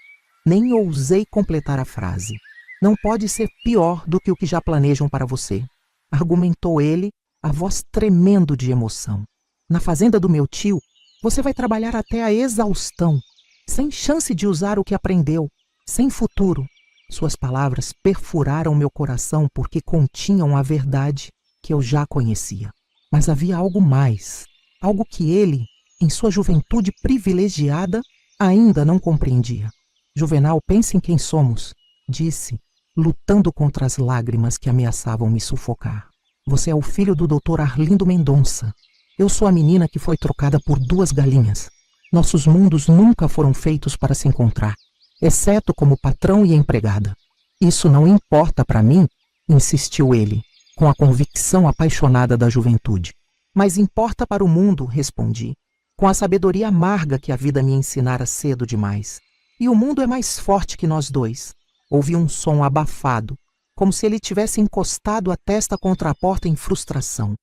nem ousei completar a frase. Não pode ser pior do que o que já planejam para você, argumentou ele, a voz tremendo de emoção. Na fazenda do meu tio, você vai trabalhar até a exaustão, sem chance de usar o que aprendeu, sem futuro. Suas palavras perfuraram meu coração porque continham a verdade que eu já conhecia. Mas havia algo mais, algo que ele, em sua juventude privilegiada, ainda não compreendia. Juvenal, pense em quem somos, disse, lutando contra as lágrimas que ameaçavam me sufocar. Você é o filho do Dr. Arlindo Mendonça. Eu sou a menina que foi trocada por 2 galinhas. Nossos mundos nunca foram feitos para se encontrar, exceto como patrão e empregada. Isso não importa para mim, insistiu ele, com a convicção apaixonada da juventude. Mas importa para o mundo, respondi, com a sabedoria amarga que a vida me ensinara cedo demais. E o mundo é mais forte que nós dois. Ouvi um som abafado, como se ele tivesse encostado a testa contra a porta em frustração.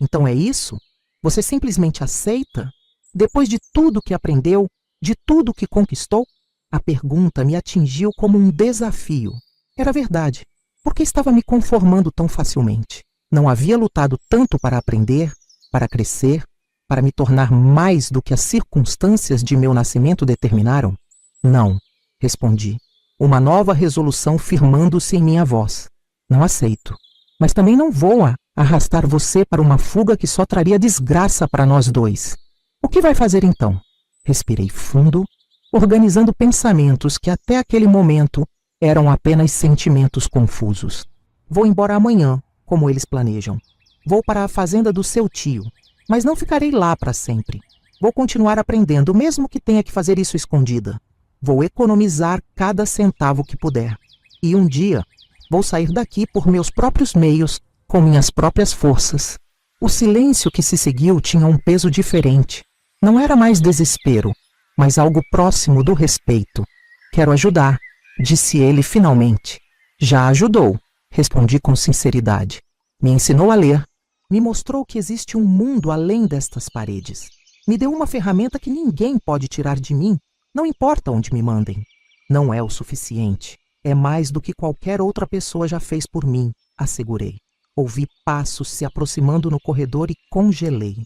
Então é isso? Você simplesmente aceita? Depois de tudo que aprendeu, de tudo que conquistou? A pergunta me atingiu como um desafio. Era verdade. Por que estava me conformando tão facilmente? Não havia lutado tanto para aprender, para crescer, para me tornar mais do que as circunstâncias de meu nascimento determinaram? Não, respondi, uma nova resolução firmando-se em minha voz. Não aceito. Mas também não vou arrastar você para uma fuga que só traria desgraça para nós dois. O que vai fazer então? Respirei fundo, organizando pensamentos que até aquele momento eram apenas sentimentos confusos. Vou embora amanhã, como eles planejam. Vou para a fazenda do seu tio, mas não ficarei lá para sempre. Vou continuar aprendendo, mesmo que tenha que fazer isso escondida. Vou economizar cada centavo que puder. E um dia, vou sair daqui por meus próprios meios, com minhas próprias forças. O silêncio que se seguiu tinha um peso diferente. Não era mais desespero, mas algo próximo do respeito. Quero ajudar, disse ele finalmente. Já ajudou, respondi com sinceridade. Me ensinou a ler. Me mostrou que existe um mundo além destas paredes. Me deu uma ferramenta que ninguém pode tirar de mim, não importa onde me mandem. Não é o suficiente. É mais do que qualquer outra pessoa já fez por mim, assegurei. Ouvi passos se aproximando no corredor e congelei.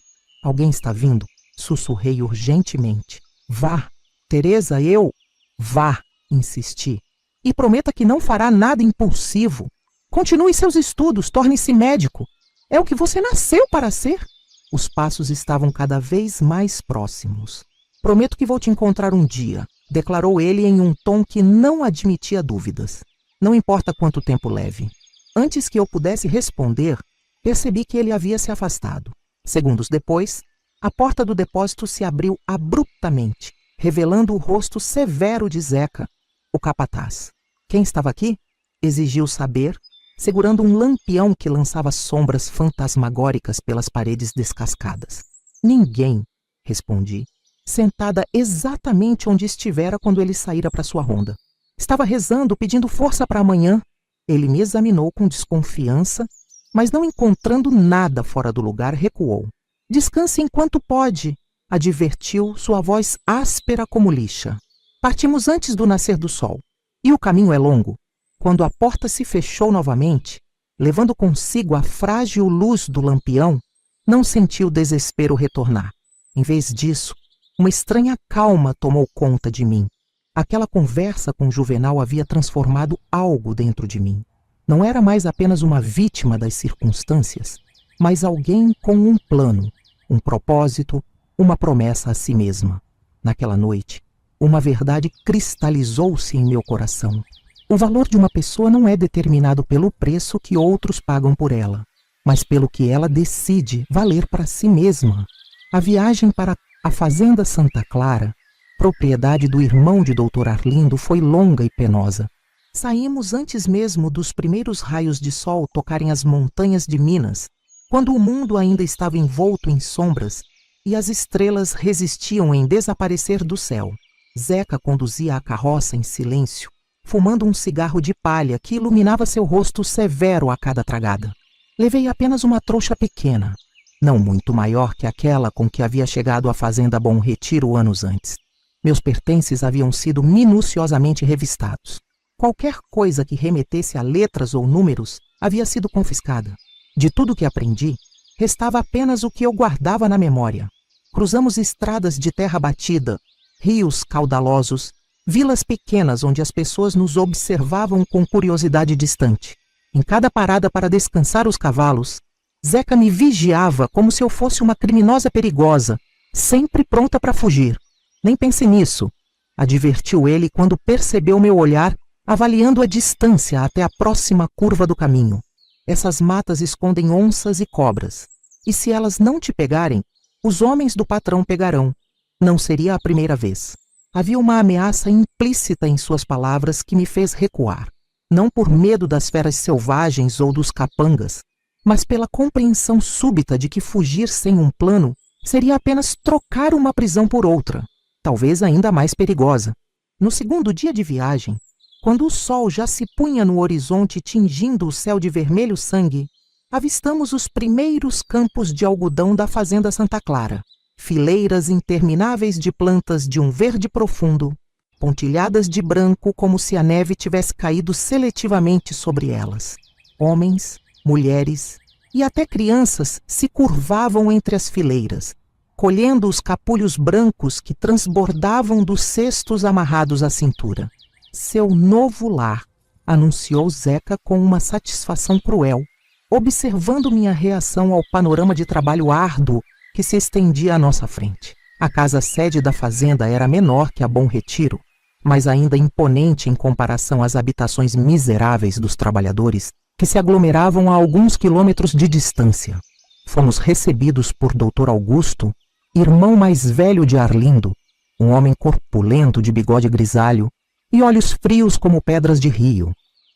Alguém está vindo? Sussurrei urgentemente. Vá, Teresa, eu... Vá, insisti. E prometa que não fará nada impulsivo. Continue seus estudos, torne-se médico. É o que você nasceu para ser. Os passos estavam cada vez mais próximos. Prometo que vou te encontrar um dia, declarou ele em um tom que não admitia dúvidas. Não importa quanto tempo leve. Antes que eu pudesse responder, percebi que ele havia se afastado. Segundos depois, a porta do depósito se abriu abruptamente, revelando o rosto severo de Zeca, o capataz. Quem estava aqui? Exigiu saber, segurando um lampião que lançava sombras fantasmagóricas pelas paredes descascadas. Ninguém, respondi, sentada exatamente onde estivera quando ele saíra para sua ronda. Estava rezando, pedindo força para amanhã. Ele me examinou com desconfiança, mas não encontrando nada fora do lugar, recuou. Descanse enquanto pode, advertiu, sua voz áspera como lixa. Partimos antes do nascer do sol, e o caminho é longo. Quando a porta se fechou novamente, levando consigo a frágil luz do lampião, não senti o desespero retornar. Em vez disso, uma estranha calma tomou conta de mim. Aquela conversa com Juvenal havia transformado algo dentro de mim. Não era mais apenas uma vítima das circunstâncias, mas alguém com um plano, um propósito, uma promessa a si mesma. Naquela noite, uma verdade cristalizou-se em meu coração. O valor de uma pessoa não é determinado pelo preço que outros pagam por ela, mas pelo que ela decide valer para si mesma. A viagem para a Fazenda Santa Clara, propriedade do irmão de Dr. Arlindo, foi longa e penosa. Saímos antes mesmo dos primeiros raios de sol tocarem as montanhas de Minas, quando o mundo ainda estava envolto em sombras e as estrelas resistiam em desaparecer do céu. Zeca conduzia a carroça em silêncio, fumando um cigarro de palha que iluminava seu rosto severo a cada tragada. Levei apenas uma trouxa pequena, não muito maior que aquela com que havia chegado à fazenda Bom Retiro anos antes. Meus pertences haviam sido minuciosamente revistados. Qualquer coisa que remetesse a letras ou números havia sido confiscada. De tudo que aprendi, restava apenas o que eu guardava na memória. Cruzamos estradas de terra batida, rios caudalosos, vilas pequenas onde as pessoas nos observavam com curiosidade distante. Em cada parada para descansar os cavalos, Zeca me vigiava como se eu fosse uma criminosa perigosa, sempre pronta para fugir. Nem pense nisso, advertiu ele quando percebeu meu olhar, avaliando a distância até a próxima curva do caminho. Essas matas escondem onças e cobras, e se elas não te pegarem, os homens do patrão pegarão. Não seria a primeira vez. Havia uma ameaça implícita em suas palavras que me fez recuar, não por medo das feras selvagens ou dos capangas, mas pela compreensão súbita de que fugir sem um plano seria apenas trocar uma prisão por outra, talvez ainda mais perigosa. No segundo dia de viagem, quando o sol já se punha no horizonte tingindo o céu de vermelho sangue, avistamos os primeiros campos de algodão da fazenda Santa Clara, fileiras intermináveis de plantas de um verde profundo, pontilhadas de branco como se a neve tivesse caído seletivamente sobre elas. Homens, mulheres e até crianças se curvavam entre as fileiras, colhendo os capulhos brancos que transbordavam dos cestos amarrados à cintura. Seu novo lar, anunciou Zeca com uma satisfação cruel, observando minha reação ao panorama de trabalho árduo que se estendia à nossa frente. A casa-sede da fazenda era menor que a Bom Retiro, mas ainda imponente em comparação às habitações miseráveis dos trabalhadores que se aglomeravam a alguns quilômetros de distância. Fomos recebidos por Dr. Augusto, irmão mais velho de Arlindo, um homem corpulento de bigode grisalho e olhos frios como pedras de rio.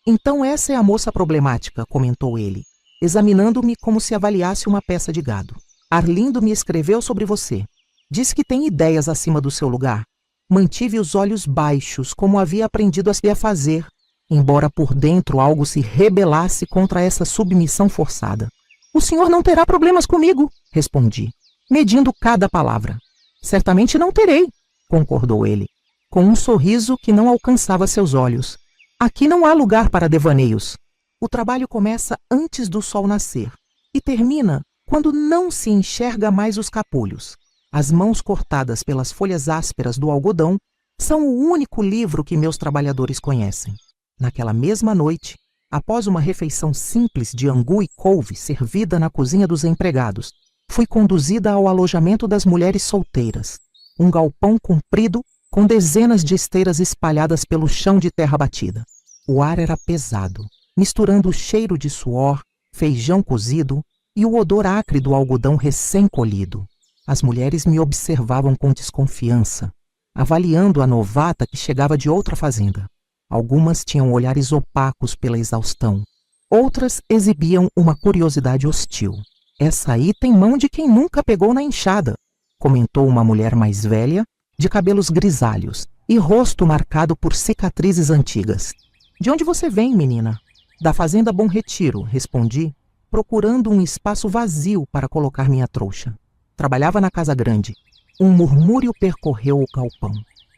Então essa é a moça problemática, comentou ele, examinando-me como se avaliasse uma peça de gado. Arlindo me escreveu sobre você. Diz que tem ideias acima do seu lugar. Mantive os olhos baixos, como havia aprendido a fazer, embora por dentro algo se rebelasse contra essa submissão forçada. O senhor não terá problemas comigo, respondi, medindo cada palavra. Certamente não terei, concordou ele, com um sorriso que não alcançava seus olhos. Aqui não há lugar para devaneios. O trabalho começa antes do sol nascer e termina quando não se enxerga mais os capulhos. As mãos cortadas pelas folhas ásperas do algodão são o único livro que meus trabalhadores conhecem. Naquela mesma noite, após uma refeição simples de angu e couve servida na cozinha dos empregados, fui conduzida ao alojamento das mulheres solteiras, um galpão comprido com dezenas de esteiras espalhadas pelo chão de terra batida. O ar era pesado, misturando o cheiro de suor, feijão cozido e o odor acre do algodão recém-colhido. As mulheres me observavam com desconfiança, avaliando a novata que chegava de outra fazenda. Algumas tinham olhares opacos pela exaustão. Outras exibiam uma curiosidade hostil. Essa aí tem mão de quem nunca pegou na enxada, comentou uma mulher mais velha, de cabelos grisalhos e rosto marcado por cicatrizes antigas. De onde você vem, menina? Da fazenda Bom Retiro, respondi, procurando um espaço vazio para colocar minha trouxa. Trabalhava na casa grande. Um murmúrio percorreu o galpão.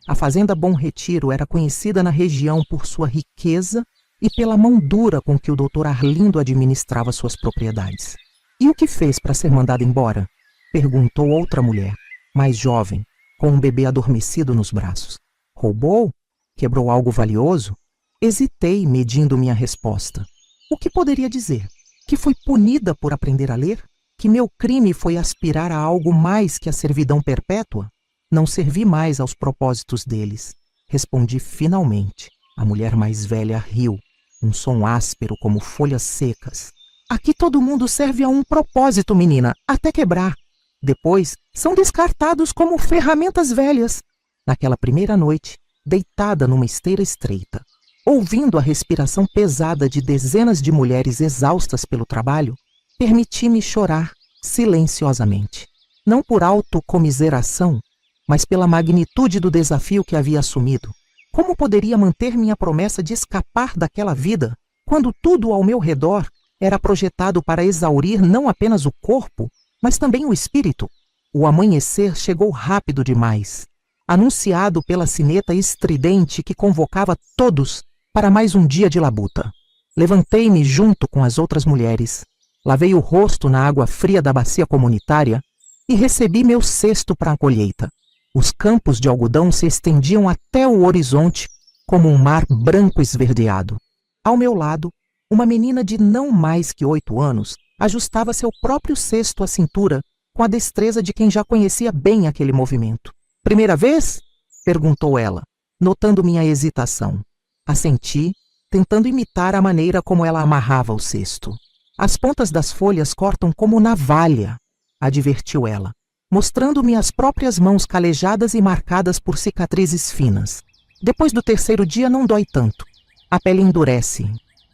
A fazenda Bom Retiro era conhecida na região por sua riqueza e pela mão dura com que o Dr. Arlindo administrava suas propriedades. E o que fez para ser mandado embora? Perguntou outra mulher, mais jovem, com um bebê adormecido nos braços. Roubou? Quebrou algo valioso? Hesitei, medindo minha resposta. O que poderia dizer? Que fui punida por aprender a ler? Que meu crime foi aspirar a algo mais que a servidão perpétua? Não servi mais aos propósitos deles. Respondi finalmente. A mulher mais velha riu, um som áspero como folhas secas. Aqui todo mundo serve a um propósito, menina, até quebrar. Depois, são descartados como ferramentas velhas. Naquela primeira noite, deitada numa esteira estreita, ouvindo a respiração pesada de dezenas de mulheres exaustas pelo trabalho, permiti-me chorar silenciosamente. Não por autocomiseração, mas pela magnitude do desafio que havia assumido. Como poderia manter minha promessa de escapar daquela vida, quando tudo ao meu redor era projetado para exaurir não apenas o corpo, mas também o espírito? O amanhecer chegou rápido demais, anunciado pela sineta estridente que convocava todos para mais um dia de labuta. Levantei-me junto com as outras mulheres, lavei o rosto na água fria da bacia comunitária e recebi meu cesto para a colheita. Os campos de algodão se estendiam até o horizonte como um mar branco esverdeado. Ao meu lado, uma menina de não mais que 8 anos ajustava seu próprio cesto à cintura com a destreza de quem já conhecia bem aquele movimento. "Primeira vez?" perguntou ela, notando minha hesitação. Assenti, tentando imitar a maneira como ela amarrava o cesto. "As pontas das folhas cortam como navalha", advertiu ela, mostrando-me as próprias mãos calejadas e marcadas por cicatrizes finas. "Depois do 3º dia não dói tanto. A pele endurece."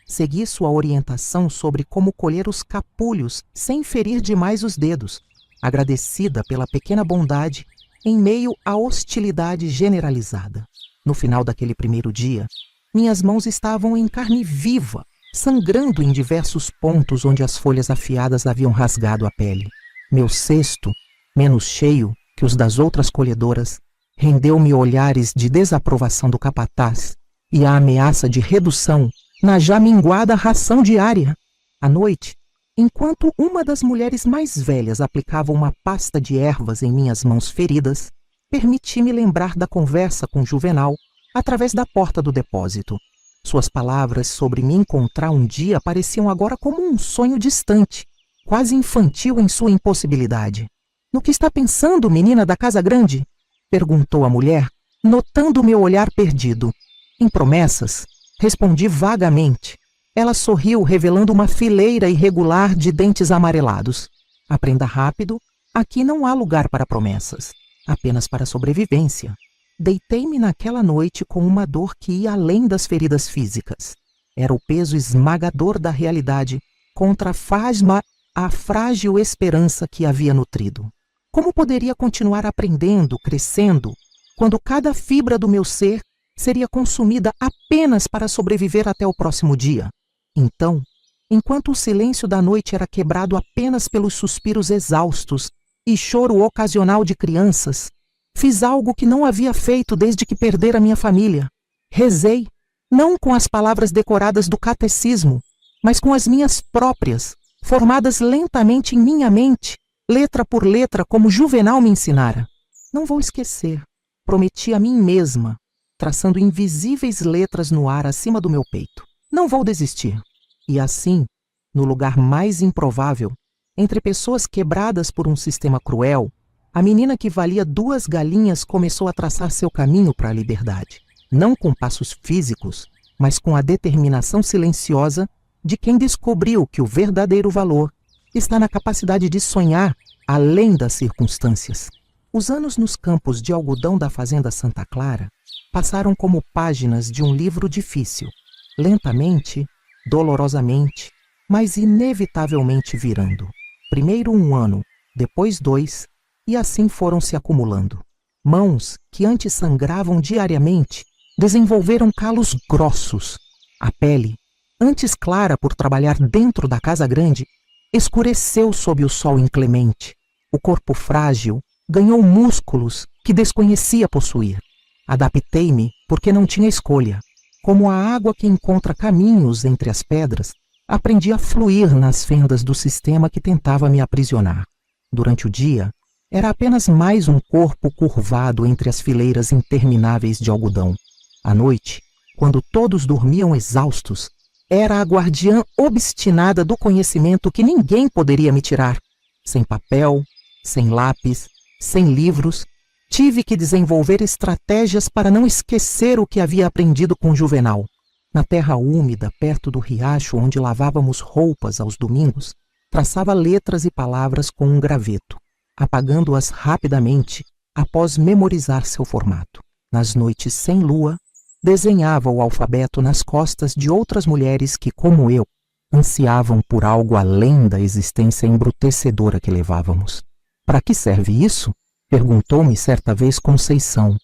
Segui sua orientação sobre como colher os capulhos sem ferir demais os dedos, agradecida pela pequena bondade em meio à hostilidade generalizada. No final daquele primeiro dia, minhas mãos estavam em carne viva, sangrando em diversos pontos onde as folhas afiadas haviam rasgado a pele. Meu cesto, menos cheio que os das outras colhedoras, rendeu-me olhares de desaprovação do capataz e a ameaça de redução na já minguada ração diária. À noite, enquanto uma das mulheres mais velhas aplicava uma pasta de ervas em minhas mãos feridas, permiti-me lembrar da conversa com Juvenal através da porta do depósito. Suas palavras sobre me encontrar um dia pareciam agora como um sonho distante, quase infantil em sua impossibilidade. "No que está pensando, menina da casa grande?" perguntou a mulher, notando meu olhar perdido. "Em promessas?" respondi vagamente. Ela sorriu, revelando uma fileira irregular de dentes amarelados. "Aprenda rápido, aqui não há lugar para promessas, apenas para sobrevivência." Deitei-me naquela noite com uma dor que ia além das feridas físicas. Era o peso esmagador da realidade contra a frágil esperança que havia nutrido. Como poderia continuar aprendendo, crescendo, quando cada fibra do meu ser seria consumida apenas para sobreviver até o próximo dia? Então, enquanto o silêncio da noite era quebrado apenas pelos suspiros exaustos e choro ocasional de crianças, fiz algo que não havia feito desde que perdera minha família. Rezei, não com as palavras decoradas do catecismo, mas com as minhas próprias, formadas lentamente em minha mente, letra por letra, como Juvenal me ensinara. "Não vou esquecer", prometi a mim mesma, traçando invisíveis letras no ar acima do meu peito. "Não vou desistir." E assim, no lugar mais improvável, entre pessoas quebradas por um sistema cruel, a menina que valia 2 galinhas começou a traçar seu caminho para a liberdade. Não com passos físicos, mas com a determinação silenciosa de quem descobriu que o verdadeiro valor está na capacidade de sonhar além das circunstâncias. Os anos nos campos de algodão da fazenda Santa Clara passaram como páginas de um livro difícil, lentamente, dolorosamente, mas inevitavelmente virando. Primeiro 1 ano, depois 2, e assim foram se acumulando. Mãos que antes sangravam diariamente desenvolveram calos grossos. A pele, antes clara por trabalhar dentro da casa grande, escureceu sob o sol inclemente. O corpo frágil ganhou músculos que desconhecia possuir. Adaptei-me porque não tinha escolha. Como a água que encontra caminhos entre as pedras, aprendi a fluir nas fendas do sistema que tentava me aprisionar. Durante o dia, era apenas mais um corpo curvado entre as fileiras intermináveis de algodão. À noite, quando todos dormiam exaustos, era a guardiã obstinada do conhecimento que ninguém poderia me tirar. Sem papel, sem lápis, sem livros, tive que desenvolver estratégias para não esquecer o que havia aprendido com Juvenal. Na terra úmida, perto do riacho onde lavávamos roupas aos domingos, traçava letras e palavras com um graveto, apagando-as rapidamente após memorizar seu formato. Nas noites sem lua, desenhava o alfabeto nas costas de outras mulheres que, como eu, ansiavam por algo além da existência embrutecedora que levávamos. Para que serve isso? Perguntou-me certa vez Conceição,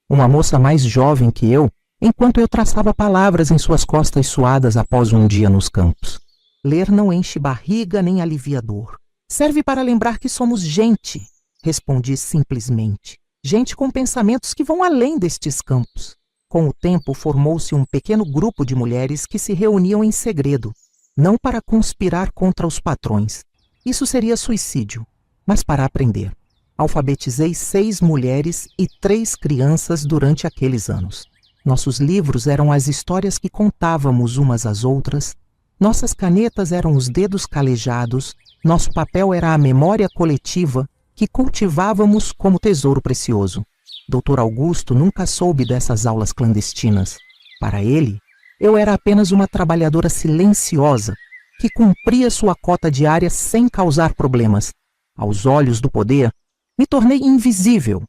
uma moça mais jovem que eu, enquanto eu traçava palavras em suas costas suadas após um dia nos campos. Ler não enche barriga nem alivia dor. Serve para lembrar que somos gente, respondi simplesmente. Gente com pensamentos que vão além destes campos. Com o tempo, formou-se um pequeno grupo de mulheres que se reuniam em segredo, não para conspirar contra os patrões. Isso seria suicídio, mas para aprender. Alfabetizei 6 mulheres e 3 crianças durante aqueles anos. Nossos livros eram as histórias que contávamos umas às outras, nossas canetas eram os dedos calejados, nosso papel era a memória coletiva que cultivávamos como tesouro precioso. Dr. Augusto nunca soube dessas aulas clandestinas. Para ele, eu era apenas uma trabalhadora silenciosa que cumpria sua cota diária sem causar problemas. Aos olhos do poder, me tornei invisível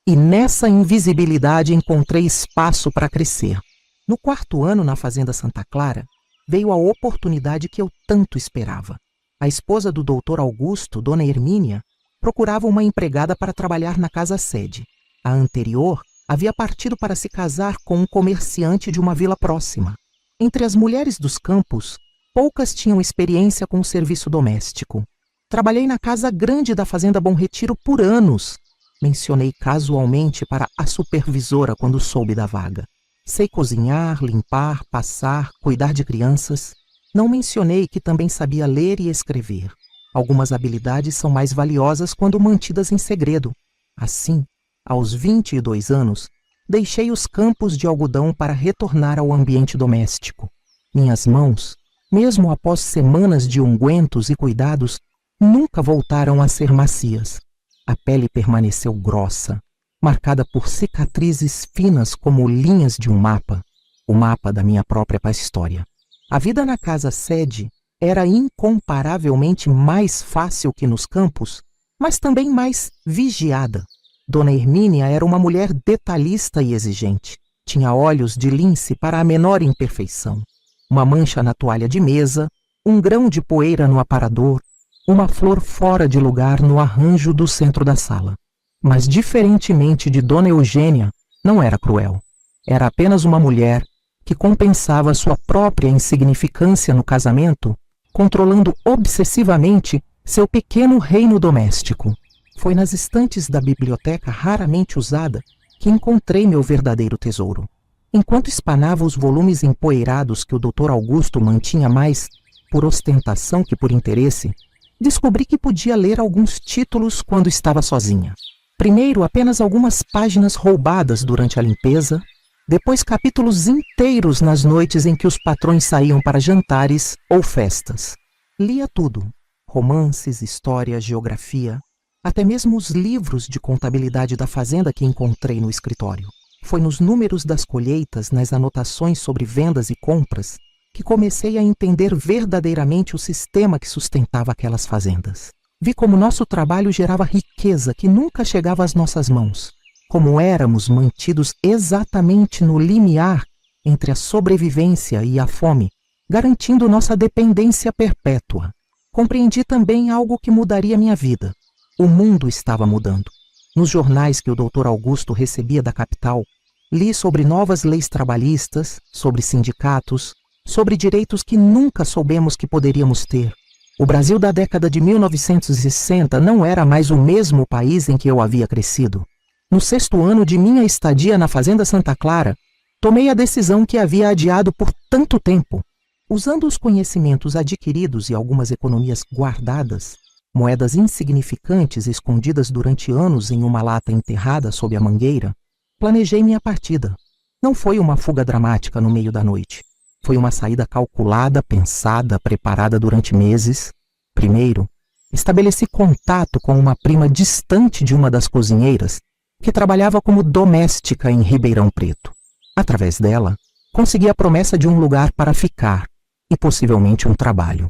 e nessa invisibilidade encontrei espaço para crescer. No 4º ano na Fazenda Santa Clara, veio a oportunidade que eu tanto esperava. A esposa do Dr. Augusto, Dona Hermínia, procurava uma empregada para trabalhar na casa-sede. A anterior havia partido para se casar com um comerciante de uma vila próxima. Entre as mulheres dos campos, poucas tinham experiência com o serviço doméstico. Trabalhei na casa grande da Fazenda Bom Retiro por anos. Mencionei casualmente para a supervisora quando soube da vaga. Sei cozinhar, limpar, passar, cuidar de crianças. Não mencionei que também sabia ler e escrever. Algumas habilidades são mais valiosas quando mantidas em segredo. Assim, aos 22 anos, deixei os campos de algodão para retornar ao ambiente doméstico. Minhas mãos, mesmo após semanas de ungüentos e cuidados, nunca voltaram a ser macias. A pele permaneceu grossa, marcada por cicatrizes finas como linhas de um mapa, o mapa da minha própria história. A vida na casa-sede era incomparavelmente mais fácil que nos campos, mas também mais vigiada. Dona Hermínia era uma mulher detalhista e exigente. Tinha olhos de lince para a menor imperfeição. Uma mancha na toalha de mesa, um grão de poeira no aparador, uma flor fora de lugar no arranjo do centro da sala. Mas, diferentemente de Dona Eugênia, não era cruel. Era apenas uma mulher que compensava sua própria insignificância no casamento, controlando obsessivamente seu pequeno reino doméstico. Foi nas estantes da biblioteca raramente usada que encontrei meu verdadeiro tesouro. Enquanto espanava os volumes empoeirados que o Dr. Augusto mantinha mais por ostentação que por interesse, descobri que podia ler alguns títulos quando estava sozinha. Primeiro, apenas algumas páginas roubadas durante a limpeza, depois capítulos inteiros nas noites em que os patrões saíam para jantares ou festas. Lia tudo: romances, história, geografia, até mesmo os livros de contabilidade da fazenda que encontrei no escritório. Foi nos números das colheitas, nas anotações sobre vendas e compras, que comecei a entender verdadeiramente o sistema que sustentava aquelas fazendas. Vi como nosso trabalho gerava riqueza que nunca chegava às nossas mãos, como éramos mantidos exatamente no limiar entre a sobrevivência e a fome, garantindo nossa dependência perpétua. Compreendi também algo que mudaria minha vida. O mundo estava mudando. Nos jornais que o Dr. Augusto recebia da capital, li sobre novas leis trabalhistas, sobre sindicatos, sobre direitos que nunca soubemos que poderíamos ter. O Brasil da década de 1960 não era mais o mesmo país em que eu havia crescido. No 6º ano de minha estadia na Fazenda Santa Clara, tomei a decisão que havia adiado por tanto tempo. Usando os conhecimentos adquiridos e algumas economias guardadas, moedas insignificantes escondidas durante anos em uma lata enterrada sob a mangueira, planejei minha partida. Não foi uma fuga dramática no meio da noite. Foi uma saída calculada, pensada, preparada durante meses. Primeiro, estabeleci contato com uma prima distante de uma das cozinheiras, que trabalhava como doméstica em Ribeirão Preto. Através dela, consegui a promessa de um lugar para ficar e possivelmente um trabalho.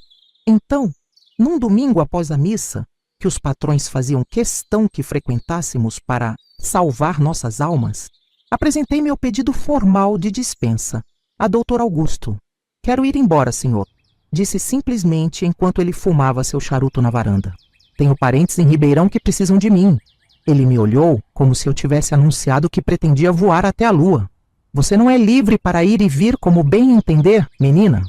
Então, num domingo após a missa, que os patrões faziam questão que frequentássemos para salvar nossas almas, apresentei meu pedido formal de dispensa a Dr. Augusto. "Quero ir embora, senhor", disse simplesmente enquanto ele fumava seu charuto na varanda. "Tenho parentes em Ribeirão que precisam de mim. Ele me olhou como se eu tivesse anunciado que pretendia voar até a lua. Você não é livre para ir e vir como bem entender, menina?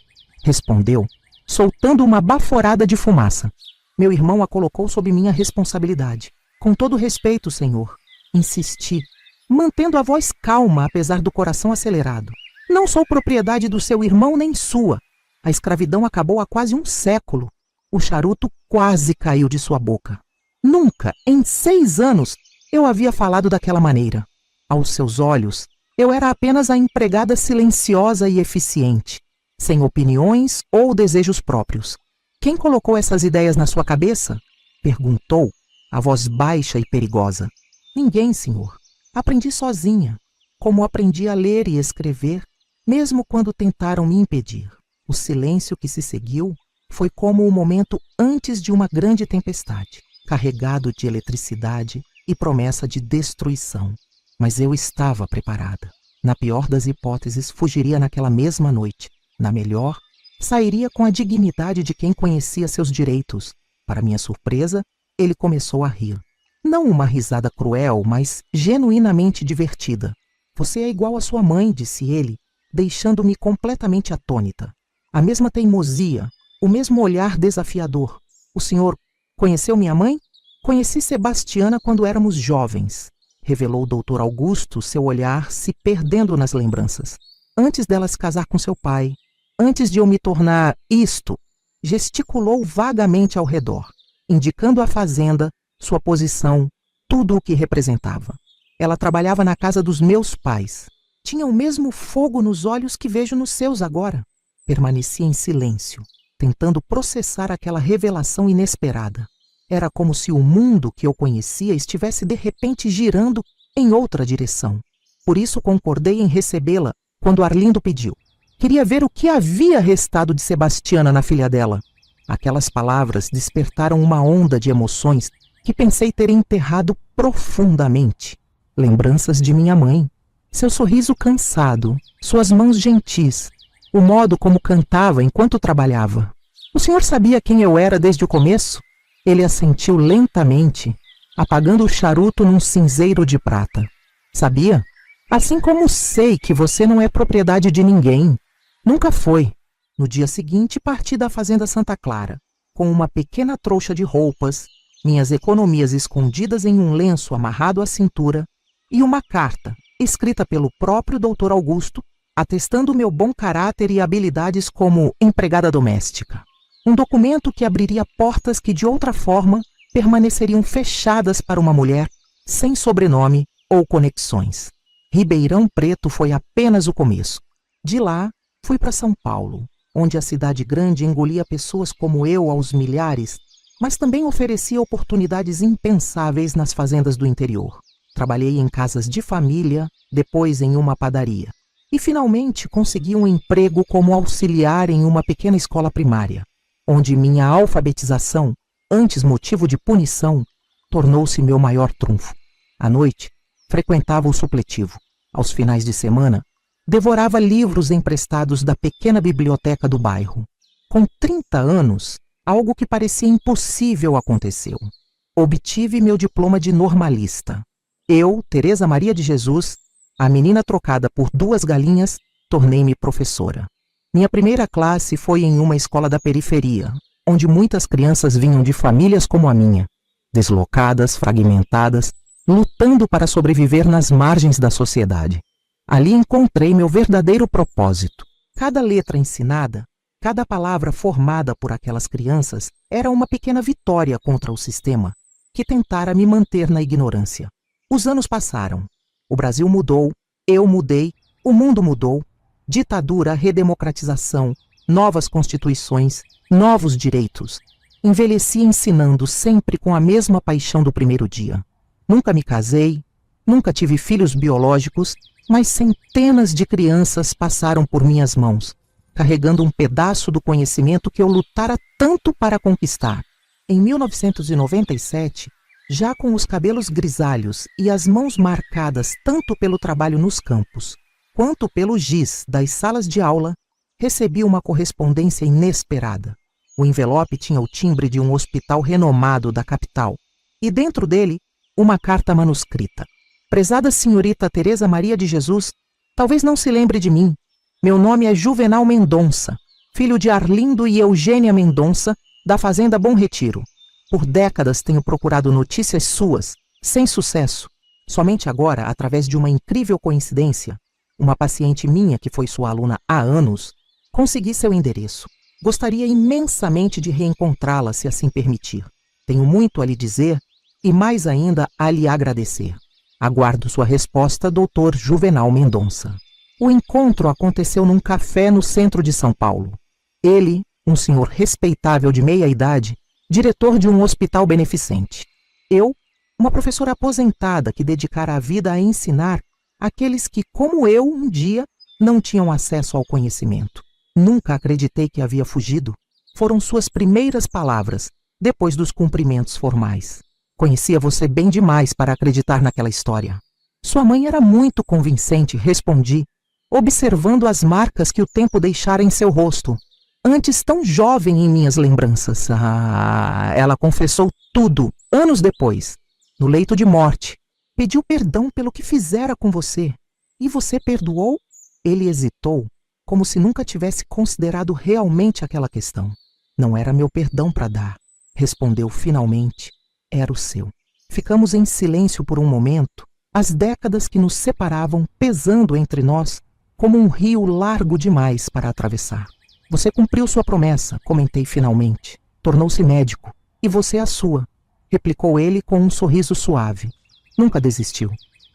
Respondeu, soltando uma baforada de fumaça. Meu irmão a colocou sob minha responsabilidade. Com todo respeito, senhor, insisti, mantendo a voz calma apesar do coração acelerado. Não sou propriedade do seu irmão nem sua. A escravidão acabou há quase um século. O charuto quase caiu de sua boca. Nunca, em 6 anos, eu havia falado daquela maneira. Aos seus olhos, eu era apenas a empregada silenciosa e eficiente, sem opiniões ou desejos próprios. Quem colocou essas ideias na sua cabeça? Perguntou, a voz baixa e perigosa. Ninguém, senhor. Aprendi sozinha, como aprendi a ler e escrever, mesmo quando tentaram me impedir. O silêncio que se seguiu foi como o momento antes de uma grande tempestade, carregado de eletricidade e promessa de destruição. Mas eu estava preparada. Na pior das hipóteses, fugiria naquela mesma noite. Na melhor, sairia com a dignidade de quem conhecia seus direitos. Para minha surpresa, ele começou a rir. Não uma risada cruel, mas genuinamente divertida. Você é igual à sua mãe, disse ele, deixando-me completamente atônita. A mesma teimosia, o mesmo olhar desafiador. O senhor conheceu minha mãe? Conheci Sebastiana quando éramos jovens, revelou o doutor Augusto, seu olhar se perdendo nas lembranças. Antes dela se casar com seu pai, antes de eu me tornar isto, gesticulou vagamente ao redor, indicando a fazenda, sua posição, tudo o que representava. Ela trabalhava na casa dos meus pais. Tinha o mesmo fogo nos olhos que vejo nos seus agora. Permaneci em silêncio, tentando processar aquela revelação inesperada. Era como se o mundo que eu conhecia estivesse de repente girando em outra direção. Por isso concordei em recebê-la quando Arlindo pediu. Queria ver o que havia restado de Sebastiana na filha dela. Aquelas palavras despertaram uma onda de emoções que pensei ter enterrado profundamente. Lembranças de minha mãe, seu sorriso cansado, suas mãos gentis, o modo como cantava enquanto trabalhava. O senhor sabia quem eu era desde o começo? Ele assentiu lentamente, apagando o charuto num cinzeiro de prata. Sabia? Assim como sei que você não é propriedade de ninguém. Nunca foi. No dia seguinte, parti da fazenda Santa Clara, com uma pequena trouxa de roupas, minhas economias escondidas em um lenço amarrado à cintura e uma carta, escrita pelo próprio Dr. Augusto, atestando meu bom caráter e habilidades como empregada doméstica. Um documento que abriria portas que, de outra forma, permaneceriam fechadas para uma mulher sem sobrenome ou conexões. Ribeirão Preto foi apenas o começo. De lá, fui para São Paulo, onde a cidade grande engolia pessoas como eu aos milhares, mas também oferecia oportunidades impensáveis nas fazendas do interior. Trabalhei em casas de família, depois em uma padaria. E finalmente consegui um emprego como auxiliar em uma pequena escola primária, onde minha alfabetização, antes motivo de punição, tornou-se meu maior trunfo. À noite, frequentava o supletivo. Aos finais de semana, devorava livros emprestados da pequena biblioteca do bairro. Com 30 anos, algo que parecia impossível aconteceu. Obtive meu diploma de normalista. Eu, Teresa Maria de Jesus, a menina trocada por 2 galinhas, tornei-me professora. Minha primeira classe foi em uma escola da periferia, onde muitas crianças vinham de famílias como a minha, deslocadas, fragmentadas, lutando para sobreviver nas margens da sociedade. Ali encontrei meu verdadeiro propósito. Cada letra ensinada, cada palavra formada por aquelas crianças era uma pequena vitória contra o sistema, que tentara me manter na ignorância. Os anos passaram. O Brasil mudou, eu mudei, o mundo mudou. Ditadura, redemocratização, novas constituições, novos direitos. Envelheci ensinando sempre com a mesma paixão do primeiro dia. Nunca me casei, nunca tive filhos biológicos, mas centenas de crianças passaram por minhas mãos, carregando um pedaço do conhecimento que eu lutara tanto para conquistar. Em 1997, já com os cabelos grisalhos e as mãos marcadas tanto pelo trabalho nos campos, quanto pelo giz das salas de aula, recebi uma correspondência inesperada. O envelope tinha o timbre de um hospital renomado da capital, e dentro dele, uma carta manuscrita. Prezada senhorita Teresa Maria de Jesus, talvez não se lembre de mim. Meu nome é Juvenal Mendonça, filho de Arlindo e Eugênia Mendonça, da fazenda Bom Retiro. Por décadas tenho procurado notícias suas, sem sucesso. Somente agora, através de uma incrível coincidência, uma paciente minha que foi sua aluna há anos, consegui seu endereço. Gostaria imensamente de reencontrá-la, se assim permitir. Tenho muito a lhe dizer e mais ainda a lhe agradecer. Aguardo sua resposta, Dr. Juvenal Mendonça. O encontro aconteceu num café no centro de São Paulo. Ele, um senhor respeitável de meia idade, diretor de um hospital beneficente. Eu, uma professora aposentada que dedicara a vida a ensinar aqueles que, como eu, um dia, não tinham acesso ao conhecimento. Nunca acreditei que havia fugido. Foram suas primeiras palavras, depois dos cumprimentos formais. Conhecia você bem demais para acreditar naquela história. Sua mãe era muito convincente, respondi, observando as marcas que o tempo deixara em seu rosto. Antes tão jovem em minhas lembranças. Ela confessou tudo, anos depois, no leito de morte. Pediu perdão pelo que fizera com você. E você perdoou? Ele hesitou, como se nunca tivesse considerado realmente aquela questão. Não era meu perdão para dar, respondeu finalmente. Era o seu. Ficamos em silêncio por um momento, as décadas que nos separavam pesando entre nós como um rio largo demais para atravessar. Você cumpriu sua promessa, comentei finalmente. Tornou-se médico, e você a sua, replicou ele com um sorriso suave. Nunca desistiu.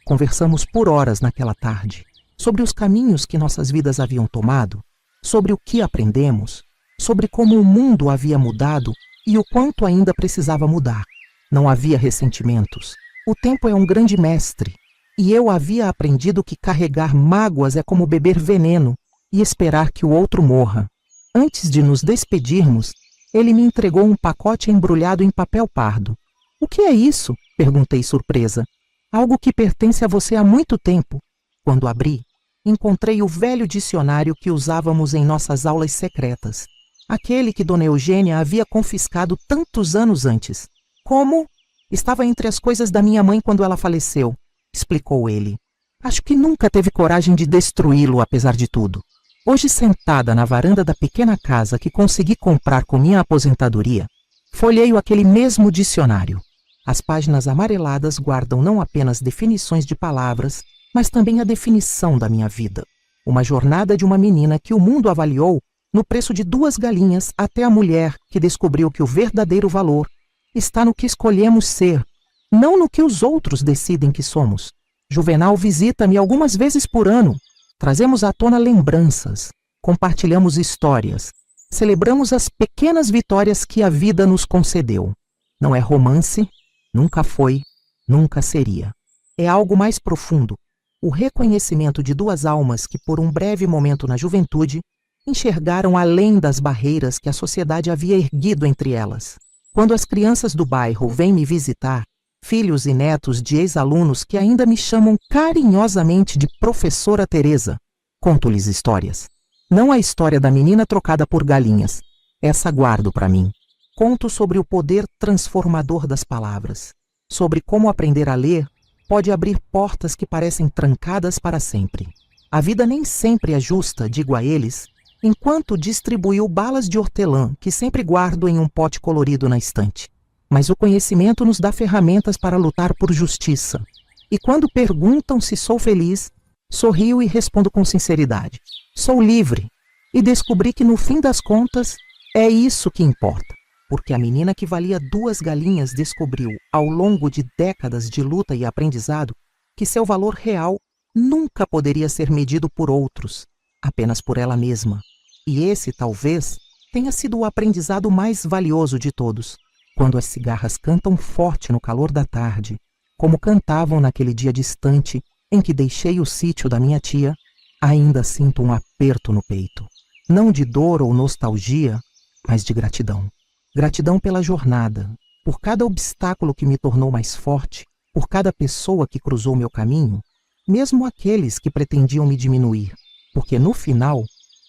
Conversamos por horas naquela tarde, sobre os caminhos que nossas vidas haviam tomado, sobre o que aprendemos, sobre como o mundo havia mudado e o quanto ainda precisava mudar. Não havia ressentimentos. O tempo é um grande mestre, e eu havia aprendido que carregar mágoas é como beber veneno e esperar que o outro morra. Antes de nos despedirmos, ele me entregou um pacote embrulhado em papel pardo. — O que é isso? — perguntei surpresa. — Algo que pertence a você há muito tempo. Quando abri, encontrei o velho dicionário que usávamos em nossas aulas secretas. Aquele que Dona Eugênia havia confiscado tantos anos antes. Como? Estava entre as coisas da minha mãe quando ela faleceu, explicou ele. Acho que nunca teve coragem de destruí-lo, apesar de tudo. Hoje, sentada na varanda da pequena casa que consegui comprar com minha aposentadoria, folheio aquele mesmo dicionário. As páginas amareladas guardam não apenas definições de palavras, mas também a definição da minha vida. Uma jornada de uma menina que o mundo avaliou no preço de 2 galinhas até a mulher que descobriu que o verdadeiro valor está no que escolhemos ser, não no que os outros decidem que somos. Juvenal visita-me algumas vezes por ano. Trazemos à tona lembranças, compartilhamos histórias, celebramos as pequenas vitórias que a vida nos concedeu. Não é romance, nunca foi, nunca seria. É algo mais profundo, o reconhecimento de 2 almas que, por um breve momento na juventude, enxergaram além das barreiras que a sociedade havia erguido entre elas. Quando as crianças do bairro vêm me visitar, filhos e netos de ex-alunos que ainda me chamam carinhosamente de Professora Teresa, conto-lhes histórias. Não a história da menina trocada por galinhas. Essa guardo para mim. Conto sobre o poder transformador das palavras, sobre como aprender a ler pode abrir portas que parecem trancadas para sempre. A vida nem sempre é justa, digo a eles, enquanto distribuiu balas de hortelã que sempre guardo em um pote colorido na estante. Mas o conhecimento nos dá ferramentas para lutar por justiça. E quando perguntam se sou feliz, sorrio e respondo com sinceridade. Sou livre. E descobri que, no fim das contas, é isso que importa. Porque a menina que valia 2 galinhas descobriu, ao longo de décadas de luta e aprendizado, que seu valor real nunca poderia ser medido por outros, apenas por ela mesma. E esse, talvez, tenha sido o aprendizado mais valioso de todos. Quando as cigarras cantam forte no calor da tarde, como cantavam naquele dia distante em que deixei o sítio da minha tia, ainda sinto um aperto no peito. Não de dor ou nostalgia, mas de gratidão. Gratidão pela jornada, por cada obstáculo que me tornou mais forte, por cada pessoa que cruzou meu caminho, mesmo aqueles que pretendiam me diminuir, porque no final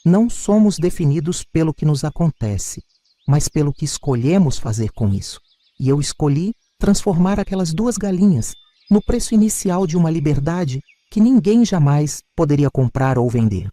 não somos definidos pelo que nos acontece, mas pelo que escolhemos fazer com isso. E eu escolhi transformar aquelas 2 galinhas no preço inicial de uma liberdade que ninguém jamais poderia comprar ou vender.